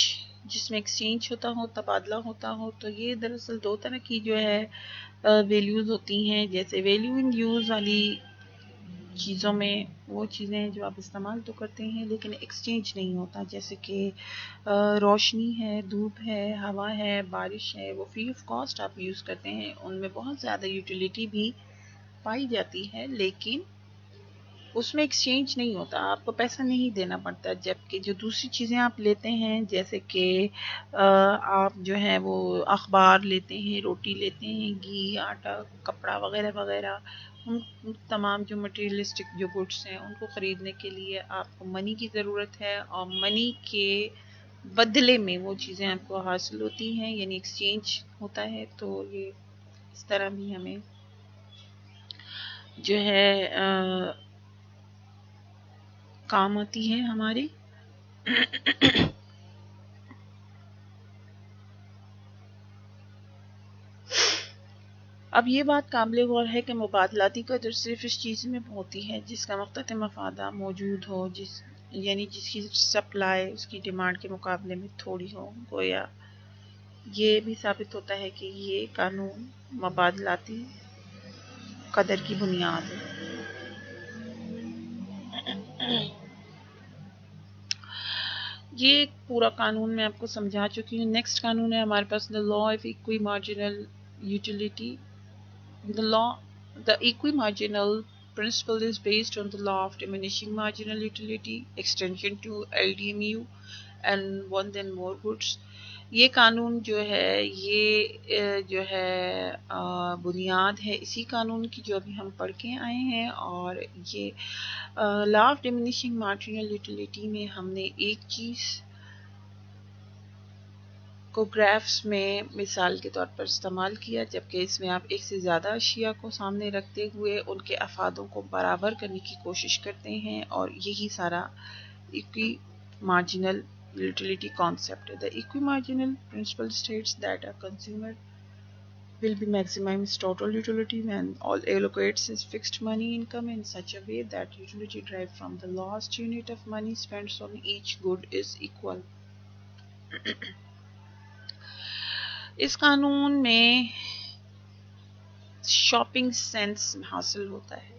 جس میں ایکسچینج ہوتا ہو، تبادلہ ہوتا ہو، تو یہ دراصل دو طرح کی جو ہے ویلیوز ہوتی ہیں، جیسے ویلیو ان یوز والی چیزوں میں وہ چیزیں جو آپ استعمال تو کرتے ہیں لیکن ایکسچینج نہیں ہوتا، جیسے کہ روشنی ہے، دھوپ ہے، ہوا ہے، بارش ہے، وہ فری آف کاسٹ آپ یوز کرتے ہیں، ان میں بہت زیادہ یوٹیلیٹی بھی پائی جاتی ہے، لیکن اس میں ایکسچینج نہیں ہوتا، آپ کو پیسہ نہیں دینا پڑتا، جبکہ جو دوسری چیزیں آپ لیتے ہیں جیسے کہ آپ جو ہے وہ اخبار لیتے ہیں، روٹی لیتے ہیں، گھی، آٹا، کپڑا وغیرہ وغیرہ، ان تمام جو مٹیریلسٹک جو گڈس ہیں ان کو خریدنے کے لیے آپ کو منی کی ضرورت ہے، اور منی کے بدلے میں وہ چیزیں آپ کو حاصل ہوتی ہیں، یعنی ایکسچینج ہوتا ہے، تو یہ اس طرح بھی ہمیں جو ہے کام آتی ہے ہماری۔ اب یہ بات قابل غور ہے کہ مبادلاتی قدر صرف اس چیز میں ہوتی ہے جس کا مختتم افادہ موجود ہو، یعنی جس کی سپلائی اس کی ڈیمانڈ کے مقابلے میں تھوڑی ہو، گویا یہ بھی ثابت ہوتا ہے کہ یہ قانون مبادلاتی قدر کی بنیاد ہے۔ یہ پورا قانون میں آپ کو سمجھا چکی ہوں۔ نیکسٹ قانون ہے ہمارے پاس the law of equimarginal utility. The equimarginal principle is based on the law of diminishing marginal utility, extension to LDMU and one then more goods. یہ قانون جو ہے یہ جو ہے بنیاد ہے اسی قانون کی جو ابھی ہم پڑھ کے آئے ہیں، اور یہ لا آف ڈیمینشنگ مارجنل یوٹیلیٹی میں ہم نے ایک چیز کو گرافس میں مثال کے طور پر استعمال کیا، جبکہ اس میں آپ ایک سے زیادہ اشیاء کو سامنے رکھتے ہوئے ان کے افادوں کو برابر کرنے کی کوشش کرتے ہیں، اور یہی سارا ایکوی marginal utility concept. The equimarginal principle states that a consumer will be maximizing his total utility when all allocates his fixed money income in such a way that utility derived from the last unit of money spent on each good is equal. اس قانون میں shopping sense حاصل ہوتا ہے۔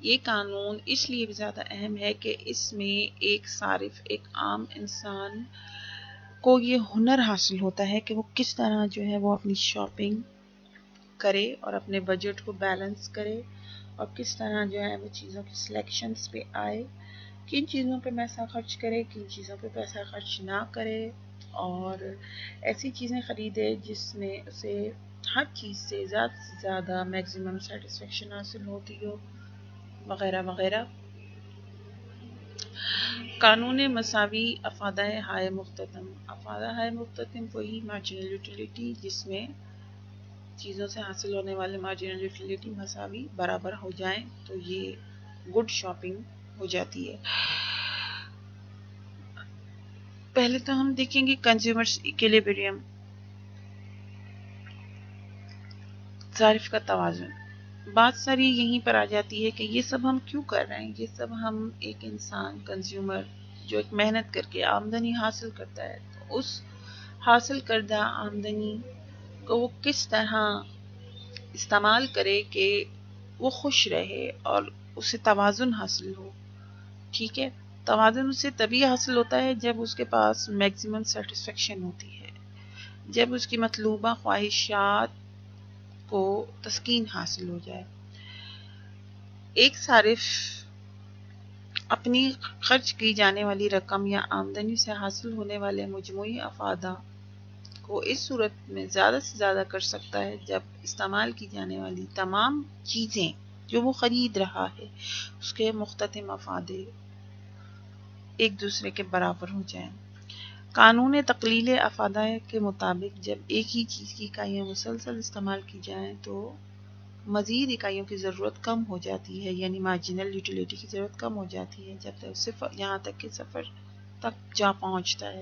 یہ قانون اس لیے بھی زیادہ اہم ہے کہ اس میں ایک صارف، ایک عام انسان کو یہ ہنر حاصل ہوتا ہے کہ وہ کس طرح جو ہے وہ اپنی شاپنگ کرے اور اپنے بجٹ کو بیلنس کرے، اور کس طرح جو ہے وہ چیزوں کی سلیکشنز پہ آئے، کن چیزوں پہ پیسہ خرچ کرے، کن چیزوں پہ پیسہ خرچ نہ کرے، اور ایسی چیزیں خریدے جس میں اسے ہر چیز سے زیادہ میکسیمم سیٹسفیکشن حاصل ہوتی ہو، وغیرہ وغیرہ۔ قانون مساوی افادہ ہائے مختتم، افادہ ہائے مختتم وہی مارجنل یوٹیلیٹی جس میں چیزوں سے حاصل ہونے والے مارجنل یوٹیلیٹی مساوی برابر ہو جائیں تو یہ گڈ شاپنگ ہو جاتی ہے۔ پہلے تو ہم دیکھیں گے کنزیومرز ایکویلیبریم، صارف کا توازن۔ بات ساری یہیں پر آ جاتی ہے کہ یہ سب ہم کیوں کر رہے ہیں، یہ سب ہم ایک انسان کنزیومر جو ایک محنت کر کے آمدنی حاصل کرتا ہے تو اس حاصل کردہ آمدنی کو وہ کس طرح استعمال کرے کہ وہ خوش رہے اور اسے توازن حاصل ہو، ٹھیک ہے۔ توازن اسے تبھی حاصل ہوتا ہے جب اس کے پاس میکسیمم سیٹسفیکشن ہوتی ہے، جب اس کی مطلوبہ خواہشات کو تسکین حاصل ہو جائے۔ ایک صارف اپنی خرچ کی جانے والی رقم یا آمدنی سے حاصل ہونے والے مجموعی افادہ کو اس صورت میں زیادہ سے زیادہ کر سکتا ہے جب استعمال کی جانے والی تمام چیزیں جو وہ خرید رہا ہے اس کے مختتم افادے ایک دوسرے کے برابر ہو جائیں۔ قانون تقلیل افادہ کے مطابق جب ایک ہی چیز کی اکائیاں مسلسل استعمال کی جائیں تو مزید اکائیوں کی ضرورت کم ہو جاتی ہے، یعنی مارجنل یوٹیلیٹی کی ضرورت کم ہو جاتی ہے جب تک صفر یہاں تک کہ صفر تک جا پہنچتا ہے۔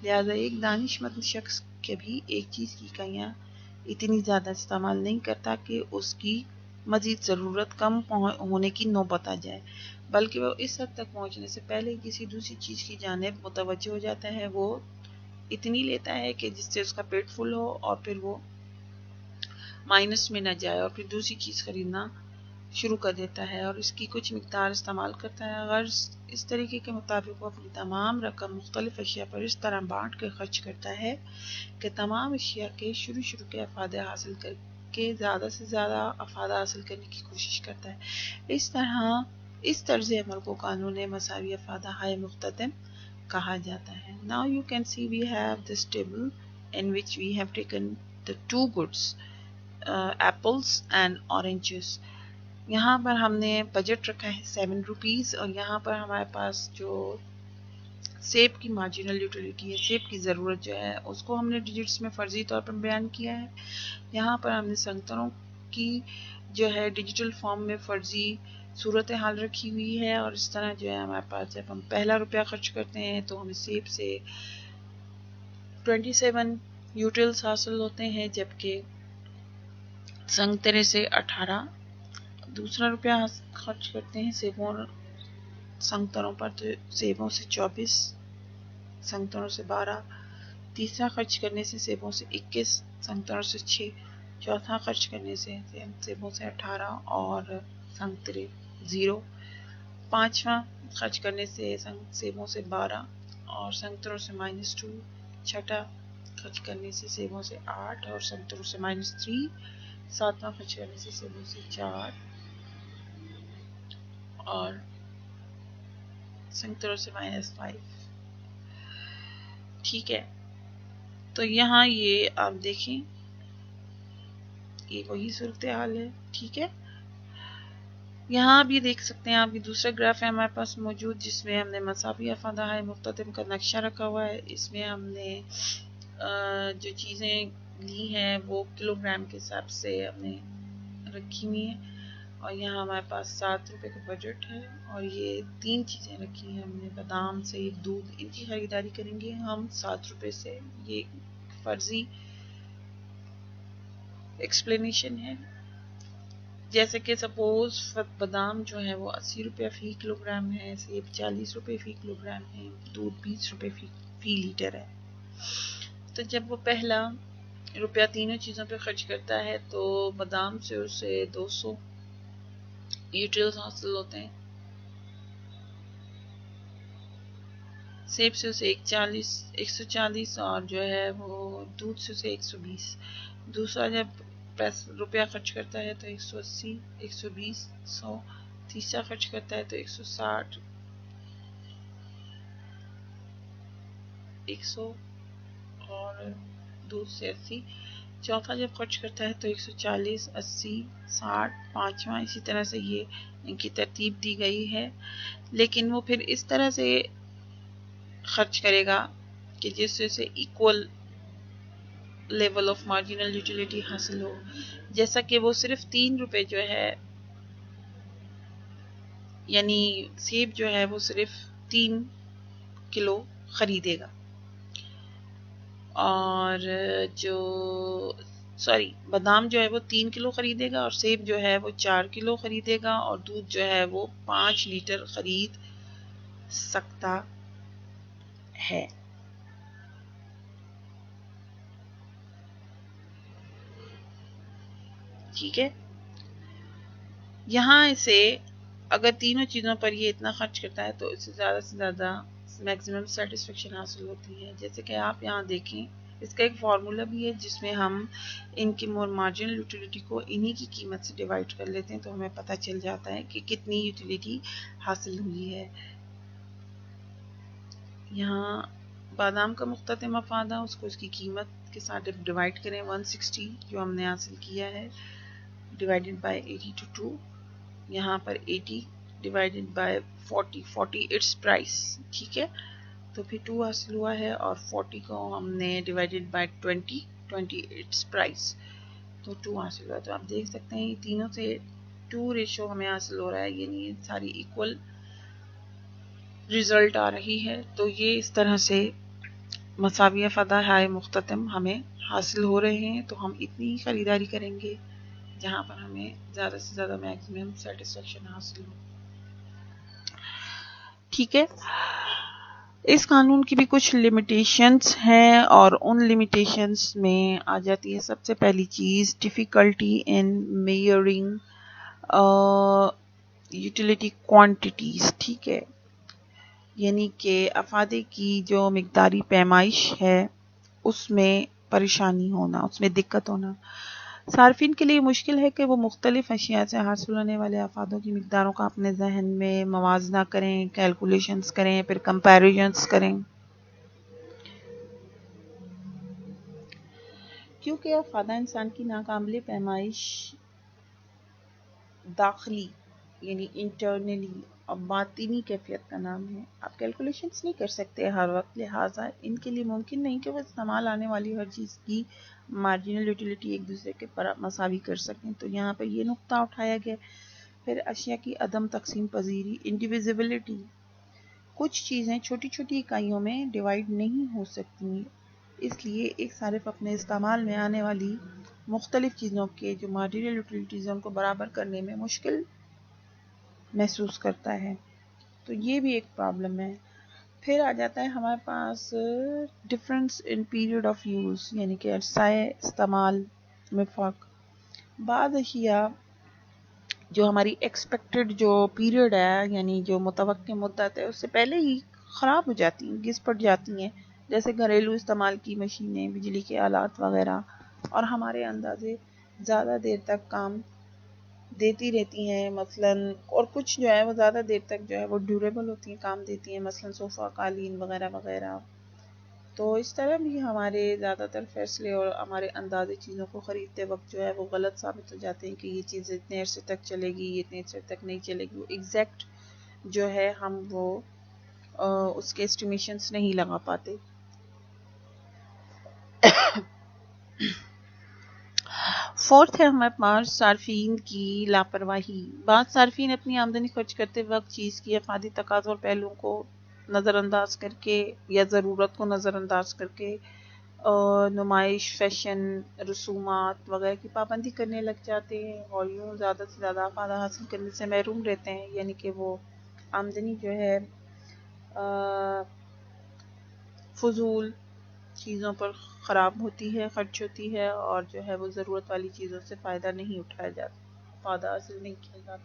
لہذا ایک دانش مند شخص کبھی ایک چیز کی اکائیاں اتنی زیادہ استعمال نہیں کرتا کہ اس کی مزید ضرورت کم ہونے کی نوبت آ جائے، بلکہ وہ اس حد تک پہنچنے سے پہلے کسی دوسری چیز کی جانب متوجہ ہو جاتا ہے، وہ اتنی لیتا ہے کہ جس سے اس کا پیٹ فل ہو اور پھر وہ مائنس میں نہ جائے اور پھر دوسری چیز خریدنا شروع کر دیتا ہے اور اس کی کچھ مقدار استعمال کرتا ہے۔ غرض اس طریقے کے مطابق وہ اپنی تمام رقم مختلف اشیاء پر اس طرح بانٹ کر خرچ کرتا ہے کہ تمام اشیاء کے شروع کے افادے حاصل کر کے زیادہ سے زیادہ افادہ حاصل کرنے کی کوشش کرتا ہے۔ اس طرز عمل کو قانون مساوی افادہ ہائے مختتم کہا جاتا ہے۔ Now you can see we have this table in which we have taken the two goods, apples and oranges۔ یہاں پر ہم نے بجٹ رکھا ہے 7 روپیز اور یہاں پر ہمارے پاس جو سیب کی مارجنل یوٹیلیٹی ہے، سیب کی ضرورت جو ہے اس کو ہم نے ڈیجٹس میں فرضی طور پر بیان کیا ہے۔ یہاں پر ہم نے سنگتروں کی جو ہے ڈیجیٹل فارم میں فرضی صورتحال رکھی ہوئی ہے اور اس طرح جو ہے ہمارے پاس جب ہم پہلا روپیہ خرچ کرتے ہیں تو ہمیں سیب سے 27 یوٹیلس حاصل ہوتے ہیں، جبکہ سنگترے سے 18۔ دوسرا روپیہ خرچ کرتے ہیں سنگتروں پر تو سیبوں سے 24، سنگتروں سے 12۔ تیسرا خرچ کرنے سے سیبوں سے 21، سنگتروں سے 6۔ چوتھا خرچ کرنے سے سیبوں سے 18 اور سنگترے 0۔ پانچواں خرچ کرنے سے سیبوں سے 12 اور سنگتروں سے -2۔ چھٹا خرچ کرنے سے سیبوں سے 8 اور سنگتروں سے -3۔ ساتواں خرچ کرنے سے سیبوں سے 4 اور سنگتروں سے -5۔ ٹھیک ہے، تو یہاں یہ آپ دیکھیں یہ وہی صورتحال ہے، ٹھیک ہے۔ یہاں بھی دیکھ سکتے ہیں آپ، یہ دوسرا گراف ہے ہمارے پاس موجود جس میں ہم نے مساوی افادہ ہائے مختتم کا نقشہ رکھا ہوا ہے۔ اس میں ہم نے جو چیزیں لی ہیں وہ کلو گرام کے حساب سے ہم نے رکھی ہوئی ہیں اور یہاں ہمارے پاس 7 روپے کا بجٹ ہے اور یہ 3 چیزیں رکھی ہیں ہم نے، بادام سے دودھ، ان کی خریداری کریں گے ہم 7 روپے سے۔ یہ فرضی ایکسپلینیشن ہے، جیسے کہ سپوز بادام جو ہے وہ 80 روپے فی کلو گرام ہے، سیب 40 روپے فی کلو گرام ہے، دودھ 20 روپے فی لیٹر ہے۔ تو جب وہ پہلا روپیہ تینوں چیزوں پہ خرچ کرتا ہے تو بادام سے اسے 200 یوٹیلس حاصل ہوتے ہیں، سیب سے اسے 140 اور جو ہے وہ دودھ سے اسے 120۔ دوسرا جب روپیہ خرچ کرتا ہے تو 180، 120، 100۔ تیسرا خرچ کرتا ہے تو 160، 100 اور دودھ سے 80۔ چوتھا جب خرچ کرتا ہے تو 140، 80، 60، پانچواں، اسی طرح سے یہ ان کی ترتیب دی گئی ہے، لیکن وہ پھر اس طرح سے خرچ کرے گا کہ جس سے equal level of marginal utility حاصل ہو، جیسا کہ وہ صرف 3 روپے جو ہے، یعنی سیب جو ہے وہ صرف 3 کلو خریدے گا، اور جو بادام جو ہے وہ 3 کلو خریدے گا، اور سیب جو ہے وہ 4 کلو خریدے گا، اور دودھ جو ہے وہ 5 لیٹر خرید سکتا ہے۔ ٹھیک ہے، یہاں اسے اگر تینوں چیزوں پر یہ اتنا خرچ کرتا ہے تو اس سے زیادہ میکسیمم سیٹسفیکشن حاصل ہوتی ہے۔ جیسے کہ آپ یہاں دیکھیں، اس کا ایک فارمولا بھی ہے جس میں ہم ان کی مارجنل یوٹیلیٹی کو انہی کی قیمت سے ڈیوائڈ کر لیتے ہیں تو ہمیں پتہ چل جاتا ہے کہ کتنی یوٹیلیٹی حاصل ہوئی ہے۔ یہاں بادام کا مختتم مفادہ، اس کو اس کی قیمت کے ساتھ ڈیوائڈ کریں، 160 جو ہم نے حاصل کیا ہے ڈیوائڈڈ بائی 80 to 2، یہاں پر 80 ڈیوائڈڈ بائی 40 اٹس پرائس، ٹھیک ہے، تو پھر 2 حاصل ہوا ہے، اور 40 کو ہم نے ڈیوائڈڈ بائی 20 اٹس پرائس، تو 2 حاصل ہوا۔ تو آپ دیکھ سکتے ہیں یہ تینوں سے 2 ریشو ہمیں حاصل ہو رہا ہے، یعنی ساری ایکول ریزلٹ آ رہی ہے۔ تو یہ اس طرح سے مساوی فدا ہائے مختتم ہمیں حاصل ہو رہے ہیں، تو ہم اتنی خریداری کریں گے جہاں پر ہمیں زیادہ سے زیادہ میکسیمم سیٹسفیکشن حاصل ہو۔ ٹھیک ہے، اس قانون کی بھی کچھ لمیٹیشنز ہیں، اور ان لمیٹیشنز میں آ جاتی ہے سب سے پہلی چیز ڈیفیکلٹی ان میئرنگ یوٹیلیٹی کوانٹیٹیز، ٹھیک ہے، یعنی کہ افادے کی جو مقداری پیمائش ہے اس میں پریشانی ہونا، اس میں دقت ہونا۔ صارفین کے لیے مشکل ہے کہ وہ مختلف اشیاء سے حاصل ہونے والے افادوں کی مقداروں کا اپنے ذہن میں موازنہ کریں، کیلکولیشنز کریں، پھر کمپیریزنز کریں، کیونکہ افادہ انسان کی ناقابل پیمائش داخلی یعنی انٹرنلی اور باطنی کیفیت کا نام ہے۔ آپ کیلکولیشنز نہیں کر سکتے ہر وقت، لہٰذا ان کے لیے ممکن نہیں کہ وہ استعمال آنے والی ہر چیز کی مارجنل یوٹیلیٹی ایک دوسرے کے مساوی کر سکیں، تو یہاں پہ یہ نقطہ اٹھایا گیا۔ پھر اشیاء کی عدم تقسیم پذیری، انڈیویزیبلٹی، کچھ چیزیں چھوٹی چھوٹی اکائیوں میں ڈیوائیڈ نہیں ہو سکتی، اس لیے ایک صارف اپنے استعمال میں آنے والی مختلف چیزوں کے جو مارجنل یوٹیلیٹیز ہیں ان کو برابر کرنے میں مشکل محسوس کرتا ہے، تو یہ بھی ایک پرابلم ہے۔ پھر آ جاتا ہے ہمارے پاس difference in period of use, یعنی کہ عرصہ استعمال میں فرق۔ بعض اشیاء جو ہماری ایکسپیکٹڈ جو پیریڈ ہے، یعنی جو متوقع مدت ہے، اس سے پہلے ہی خراب ہو جاتی ہیں، گھس پڑ جاتی ہیں، جیسے گھریلو استعمال کی مشینیں، بجلی کے آلات وغیرہ، اور ہمارے اندازے زیادہ دیر تک کام دیتی رہتی ہیں مثلاً، اور کچھ جو ہے وہ زیادہ دیر تک جو ہے وہ ڈیوریبل ہوتی ہیں، کام دیتی ہیں، مثلاً صوفہ، قالین وغیرہ وغیرہ۔ تو اس طرح بھی ہمارے زیادہ تر فیصلے اور ہمارے اندازے چیزوں کو خریدتے وقت جو ہے وہ غلط ثابت ہو جاتے ہیں کہ یہ چیز اتنے عرصے تک چلے گی، یہ اتنے عرصے تک نہیں چلے گی، وہ ایگزیکٹ جو ہے ہم وہ اس کے اسٹیمیشنز نہیں لگا پاتے۔ فورتھ ہے ہمارے پاس صارفین کی لاپرواہی۔ بعض صارفین اپنی آمدنی خرچ کرتے وقت چیز کی افادی تقاضوں اور پہلوؤں کو نظر انداز کر کے یا ضرورت کو نظر انداز کر کے نمائش، فیشن، رسومات وغیرہ کی پابندی کرنے لگ جاتے ہیں، اور یوں زیادہ سے زیادہ افادہ حاصل کرنے سے محروم رہتے ہیں، یعنی کہ وہ آمدنی جو ہے فضول چیزوں پر خراب ہوتی ہے، خرچ ہوتی ہے، اور جو ہے وہ ضرورت والی چیزوں سے فائدہ نہیں اٹھایا جاتا، فائدہ حاصل نہیں کیا جاتا۔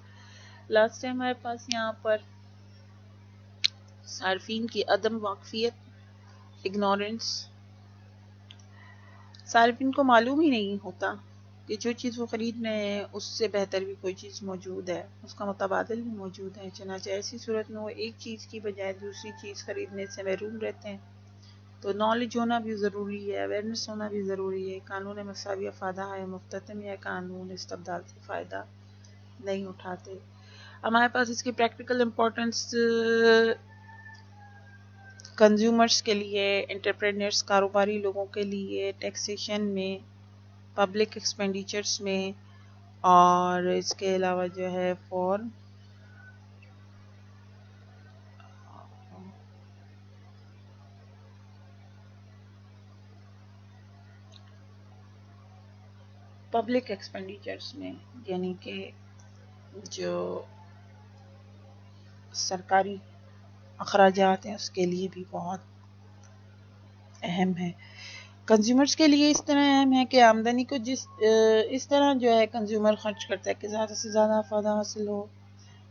لاسٹ ہے ہمارے پاس یہاں پر صارفین کی عدم واقفیت، اگنورنس۔ صارفین کو معلوم ہی نہیں ہوتا کہ جو چیز وہ خرید رہے ہیں اس سے بہتر بھی کوئی چیز موجود ہے، اس کا متبادل بھی موجود ہے، چنانچہ ایسی صورت میں وہ ایک چیز کی بجائے دوسری چیز خریدنے سے محروم رہتے ہیں۔ تو نالج ہونا بھی ضروری ہے، اویئرنیس ہونا بھی ضروری ہے. قانون مساوی افادہ ہے مختتم یا قانون استبدال سے فائدہ نہیں اٹھاتے. ہمارے پاس اس کی پریکٹیکل امپورٹنس کنزیومرز کے لیے، انٹرپرینرز کاروباری لوگوں کے لیے، ٹیکسیشن میں، پبلک ایکسپینڈیچرز میں، اور اس کے علاوہ جو ہے فور پبلک ایکسپینڈیچرز میں، یعنی کہ جو سرکاری اخراجات ہیں اس کے لیے بھی بہت اہم ہے. کنزیومرز کے لیے اس طرح اہم ہے کہ آمدنی کو اس طرح جو ہے کنزیومر خرچ کرتا ہے کہ زیادہ سے زیادہ افادہ حاصل ہو،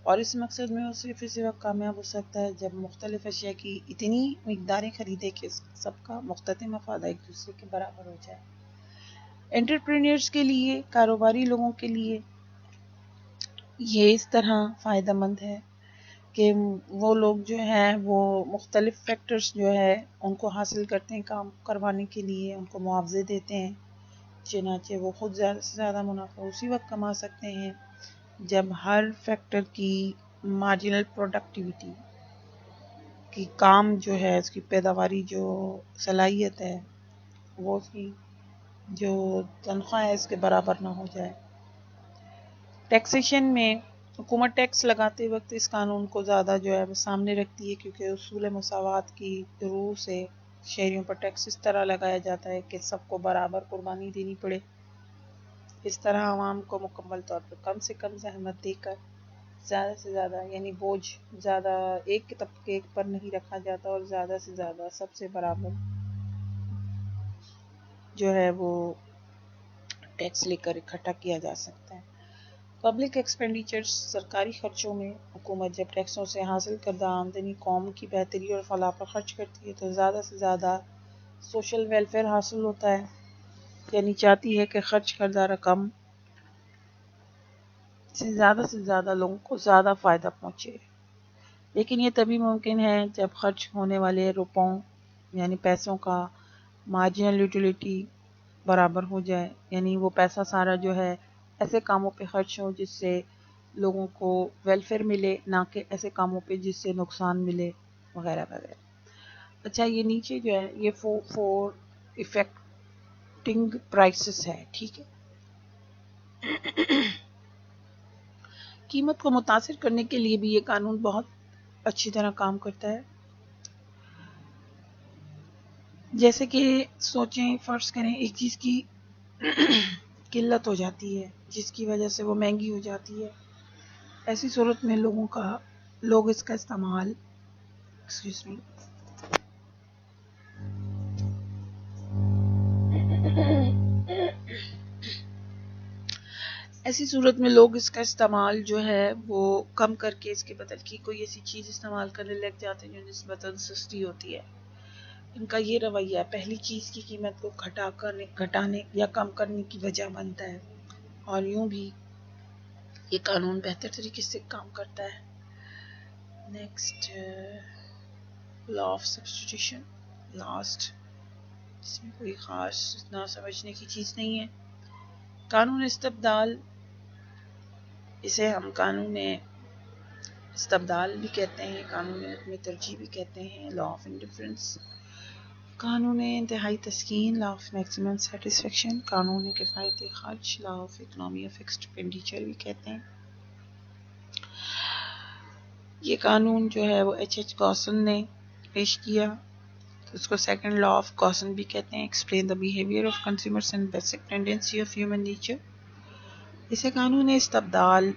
اور اس مقصد میں وہ صرف اسی وقت کامیاب ہو سکتا ہے جب مختلف اشیاء کی اتنی مقداریں خریدے کہ سب کا مختتم افادہ ایک دوسرے کے برابر ہو جائے. انٹرپرینرز کے لیے، کاروباری لوگوں کے لیے یہ اس طرح فائدہ مند ہے کہ وہ لوگ جو ہیں وہ مختلف فیکٹرز جو ہے ان کو حاصل کرتے ہیں کام کروانے کے لیے، ان کو معاوضے دیتے ہیں، چنانچہ وہ خود زیادہ سے زیادہ منافع اسی وقت کما سکتے ہیں جب ہر فیکٹر کی مارجنل پروڈکٹیوٹی کی کام جو ہے اس کی پیداواری جو صلاحیت ہے وہ اس کی جو تنخواہ ہے اس کے برابر نہ ہو جائے. ٹیکسیشن میں حکومت ٹیکس لگاتے وقت اس قانون کو زیادہ جو ہے وہ سامنے رکھتی ہے کیونکہ اصول مساوات کی روح سے شہریوں پر ٹیکس اس طرح لگایا جاتا ہے کہ سب کو برابر قربانی دینی پڑے. اس طرح عوام کو مکمل طور پر کم سے کم زحمت دے کر زیادہ سے زیادہ، یعنی بوجھ زیادہ ایک طبقے پر نہیں رکھا جاتا اور زیادہ سے زیادہ سب سے برابر جو ہے وہ ٹیکس لے کر اکٹھا کیا جا سکتا ہے. پبلک ایکسپینڈیچرز، سرکاری خرچوں میں حکومت جب ٹیکسوں سے حاصل کردہ آمدنی قوم کی بہتری اور فلاح پر خرچ کرتی ہے تو زیادہ سے زیادہ سوشل ویلفیئر حاصل ہوتا ہے، یعنی چاہتی ہے کہ خرچ کردہ رقم سے زیادہ لوگوں کو زیادہ فائدہ پہنچے. لیکن یہ تبھی ممکن ہے جب خرچ ہونے والے روپوں یعنی پیسوں کا مارجنل یوٹیلیٹی برابر ہو جائے، یعنی وہ پیسہ سارا جو ہے ایسے کاموں پہ خرچ ہو جس سے لوگوں کو ویلفیئر ملے، نہ کہ ایسے کاموں پہ جس سے نقصان ملے وغیرہ وغیرہ. اچھا، یہ نیچے جو ہے یہ فور افیکٹنگ پرائسز ہے، ٹھیک ہے. قیمت کو متاثر کرنے کے لیے بھی یہ قانون بہت اچھی طرح کام کرتا ہے. جیسے کہ سوچیں، فرض کریں ایک چیز کی قلت ہو جاتی ہے جس کی وجہ سے وہ مہنگی ہو جاتی ہے. ایسی صورت میں لوگ اس کا استعمال جو ہے وہ کم کر کے اس کے بدل کی کوئی ایسی چیز استعمال کرنے لگ جاتے ہیں جو نسبتاً سستی ہوتی ہے. ان کا یہ رویہ پہلی چیز کی قیمت کو گھٹانے یا کم کرنے کی وجہ بنتا ہے، اور یوں بھی یہ قانون بہتر طریقے سے کام کرتا ہے. Next, law of substitution, last, اس میں کوئی خاص اتنا سمجھنے کی چیز نہیں ہے. قانون استبدال، اسے ہم قانون استبدال بھی کہتے ہیں، قانون حکم ترجیح بھی کہتے ہیں، لا آف انڈیفرنس، قانون انتہائی تسکین، لا آف میکسیمم سیٹسفیکشن، قانون کفایت خرچ، لا آف اکنامی آف ایکسپینڈیچر بھی کہتے ہیں. یہ قانون جو ہے وہ ایچ گاسن نے پیش کیا، اس کو سیکنڈ لا آف گاسن بھی کہتے ہیں، explain the behaviour of consumers and basic tendency of human nature. اسے قانون استبدال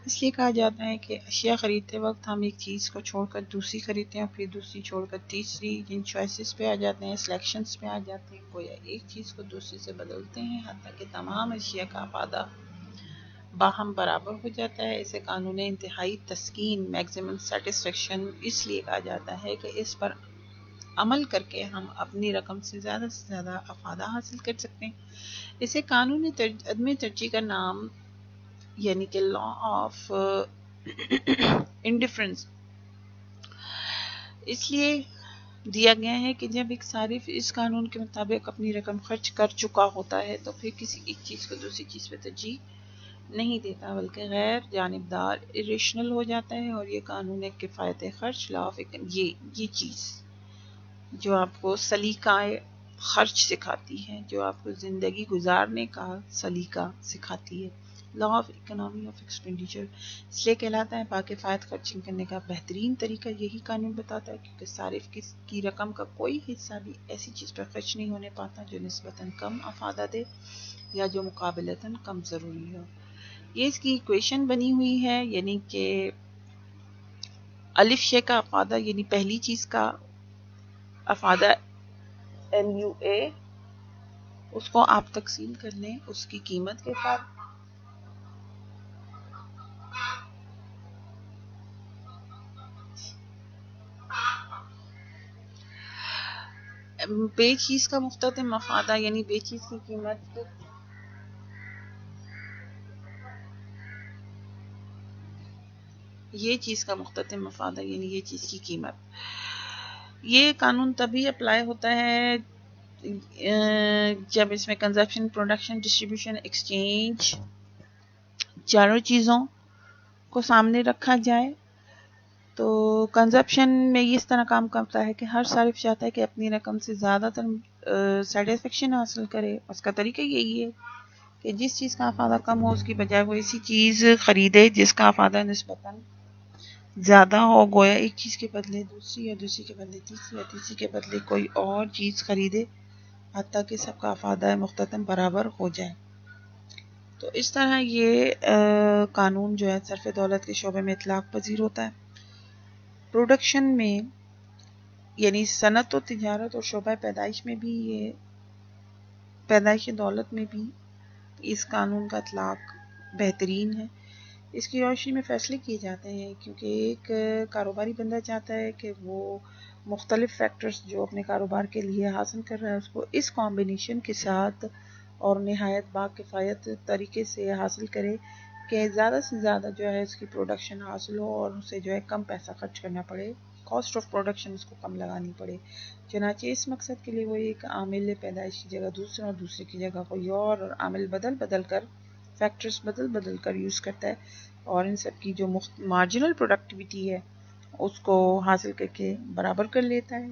اس لیے کہا جاتا ہے کہ اشیاء خریدتے وقت ہم ایک چیز کو چھوڑ کر دوسری خریدتے ہیں اور پھر دوسری چھوڑ کر تیسری، جن چوائسز پہ آ جاتے ہیں، سلیکشنز پہ آ جاتے ہیں، گویا ایک چیز کو دوسری سے بدلتے ہیں حتیٰ کہ تمام اشیاء کا افادہ باہم برابر ہو جاتا ہے. اسے قانون انتہائی تسکین، میکسیمم سیٹسفیکشن اس لیے کہا جاتا ہے کہ اس پر عمل کر کے ہم اپنی رقم سے زیادہ افادہ حاصل کر سکتے ہیں. اسے قانون عدم ترجیح کا نام، یعنی کہ لا آف انڈیفرنس اس لیے دیا گیا ہے کہ جب ایک صارف اس قانون کے مطابق اپنی رقم خرچ کر چکا ہوتا ہے تو پھر کسی ایک چیز کو دوسری چیز پہ ترجیح نہیں دیتا بلکہ غیر جانبدار اریشنل ہو جاتا ہے، اور یہ قانون ایک کفایت خرچ لا آف یہ چیز جو آپ کو سلیقہ خرچ سکھاتی ہے، جو آپ کو زندگی گزارنے کا سلیقہ سکھاتی ہے، law of economy of expenditure اس لیے کہلاتا ہے باکفایت خرچنگ کرنے کا بہترین طریقہ یہی قانون بتاتا ہے، کیونکہ صارف کی رقم کا کوئی حصہ بھی ایسی چیز پر خرچ نہیں ہونے پاتا جو نسبتاً کم افادہ دے یا جو مقابلتاً کم ضروری ہو۔ یہ اس کی ایکویشن بنی ہوئی ہے، یعنی کہ الف شے کا افادہ یعنی پہلی چیز کا افادہ MUA، اس کو آپ تقسیم کر لیں اس کی قیمت کے ساتھ، بے چیز کا مختتم افادہ یعنی بے چیز کی قیمت، یہ چیز کا مختتم افادہ یعنی یہ چیز کی قیمت۔ یہ قانون تبھی اپلائی ہوتا ہے جب اس میں کنزپشن، پروڈکشن، ڈسٹریبیوشن، ایکسچینج چاروں چیزوں کو سامنے رکھا جائے۔ تو کنزپشن میں یہ اس طرح کام کرتا ہے کہ ہر صارف چاہتا ہے کہ اپنی رقم سے زیادہ تر سیٹسفیکشن حاصل کرے، اس کا طریقہ یہی ہے کہ جس چیز کا افادہ کم ہو اس کی بجائے وہ ایسی چیز خریدے جس کا افادہ نسبتاً زیادہ ہو، گویا ایک چیز کے بدلے دوسری، یا دوسری کے بدلے تیسری، یا تیسری کے بدلے کوئی اور چیز خریدے، حتیٰ کہ سب کا افادہ مختتم برابر ہو جائے۔ تو اس طرح یہ قانون جو ہے صرف دولت کے شعبے میں اطلاق پذیر ہوتا ہے۔ پروڈکشن میں یعنی صنعت و تجارت اور شعبہ پیدائش میں بھی، یہ پیدائش دولت میں بھی اس قانون کا اطلاق بہترین ہے۔ اس کی روشنی میں فیصلے کیے جاتے ہیں، کیونکہ ایک کاروباری بندہ چاہتا ہے کہ وہ مختلف فیکٹرز جو اپنے کاروبار کے لیے حاصل کر رہا ہے اس کو اس کمبینیشن کے ساتھ اور نہایت با کفایت طریقے سے حاصل کرے کہ زیادہ سے زیادہ جو ہے اس کی پروڈکشن حاصل ہو اور اسے جو ہے کم پیسہ خرچ کرنا پڑے، کاسٹ آف پروڈکشن اس کو کم لگانی پڑے۔ چنانچہ اس مقصد کے لیے وہ ایک عامل پیدائش کی جگہ دوسرا اور دوسرے کی جگہ کوئی اور عامل بدل کر، فیکٹرز بدل کر یوز کرتا ہے، اور ان سب کی جو مارجنل پروڈکٹیوٹی ہے اس کو حاصل کر کے برابر کر لیتا ہے،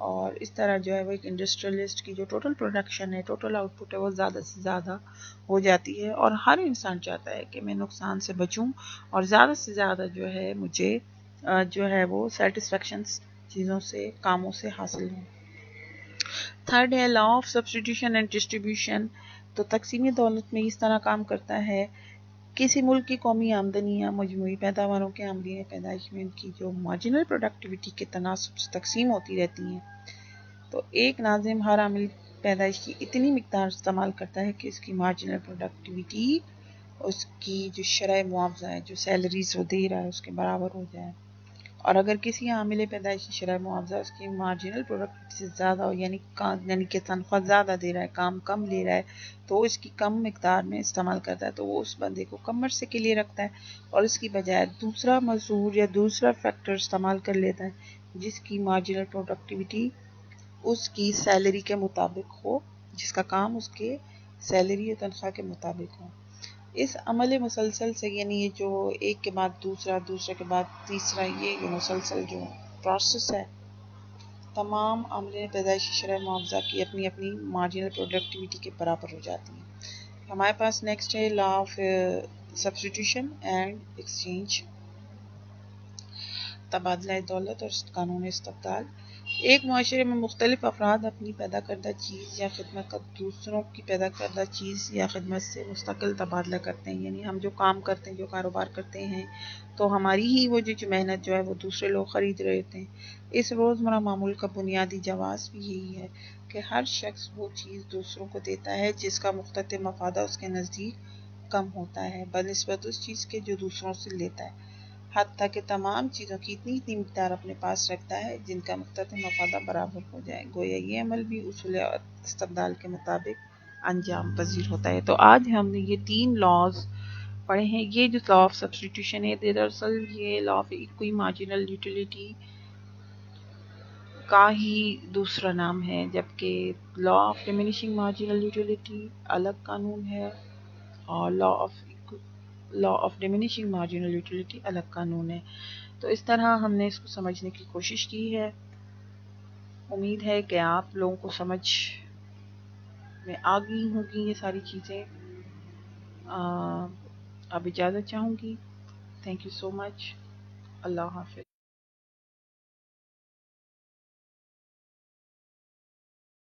اور اس طرح جو ہے وہ ایک انڈسٹریلسٹ کی جو ٹوٹل پروڈکشن ہے، ٹوٹل آؤٹ پٹ ہے، وہ زیادہ سے زیادہ ہو جاتی ہے، اور ہر انسان چاہتا ہے کہ میں نقصان سے بچوں اور زیادہ سے زیادہ جو ہے مجھے جو ہے وہ سیٹسفیکشنز چیزوں سے، کاموں سے حاصل ہوں۔ تھرڈ ہے law of substitution and distribution. تو تقسیم دولت میں اس طرح کام کرتا ہے، کسی ملک کی قومی آمدنی یا مجموعی پیداواروں کے عاملین پیدائش میں ان کی جو مارجنل پروڈکٹیوٹی کے تناسب سے تقسیم ہوتی رہتی ہیں، تو ایک ناظم ہر عامل پیدائش کی اتنی مقدار استعمال کرتا ہے کہ اس کی مارجنل پروڈکٹیوٹی اس کی جو شرح معاوضہ ہے، جو سیلریز وہ دے رہا ہے اس کے برابر ہو جائے، اور اگر کسی عامل پیدائش کی شرح معاوضہ اس کی مارجنل پروڈکٹ سے زیادہ ہو، یعنی کہ تنخواہ زیادہ دے رہا ہے، کام کم لے رہا ہے، تو اس کی کم مقدار میں استعمال کرتا ہے، تو وہ اس بندے کو کم عرصے کے لیے رکھتا ہے اور اس کی بجائے دوسرا مزدور یا دوسرا فیکٹر استعمال کر لیتا ہے جس کی مارجنل پروڈکٹیوٹی اس کی سیلری کے مطابق ہو، جس کا کام اس کے سیلری یا تنخواہ کے مطابق ہو۔ اس عمل مسلسل سے، یعنی یہ جو ایک کے بعد دوسرا، دوسرے کے بعد تیسرا، یہ جو مسلسل جو پروسیس ہے، تمام عاملین پیدائشی شرح معاوضہ کی اپنی اپنی مارجنل پروڈکٹیوٹی کے برابر ہو جاتی ہیں۔ ہمارے پاس نیکسٹ ہے law of substitution and exchange, تبادلہ دولت اور قانون استبدال۔ ایک معاشرے میں مختلف افراد اپنی پیدا کردہ چیز یا خدمت کا دوسروں کی پیدا کردہ چیز یا خدمت سے مستقل تبادلہ کرتے ہیں، یعنی ہم جو کام کرتے ہیں، جو کاروبار کرتے ہیں، تو ہماری ہی وہ جو محنت جو ہے وہ دوسرے لوگ خرید رہے ہوتے ہیں۔ اس روزمرہ معمول کا بنیادی جواز بھی یہی ہے کہ ہر شخص وہ چیز دوسروں کو دیتا ہے جس کا مختتم افادہ اس کے نزدیک کم ہوتا ہے بنسبت اس چیز کے جو دوسروں سے لیتا ہے، حتیٰ کہ تمام چیزوں کی اتنی مقدار اپنے پاس رکھتا ہے جن کا مختتم افادہ برابر ہو جائے، گویا یہ عمل بھی اصول استبدال کے مطابق انجام پذیر ہوتا ہے۔ تو آج ہم نے یہ 3 لاز پڑھے ہیں۔ یہ جو لا آف سبسٹیٹیوشن ہے، دراصل یہ لا آف اکوئی مارجنل یوٹیلیٹی کا ہی دوسرا نام ہے، جبکہ لا آف ڈیمینشنگ مارجنل یوٹیلیٹی الگ قانون ہے اور لا آف ڈیمینشنگ مارجنل یوٹیلیٹی الگ قانون ہے۔ تو اس طرح ہم نے اس کو سمجھنے کی کوشش کی ہے۔ امید ہے کہ آپ لوگوں کو سمجھ میں آ گئی ہوں گی یہ ساری چیزیں۔ اب اجازت چاہوں گی۔ تھینک یو سو مچ۔ اللہ حافظ۔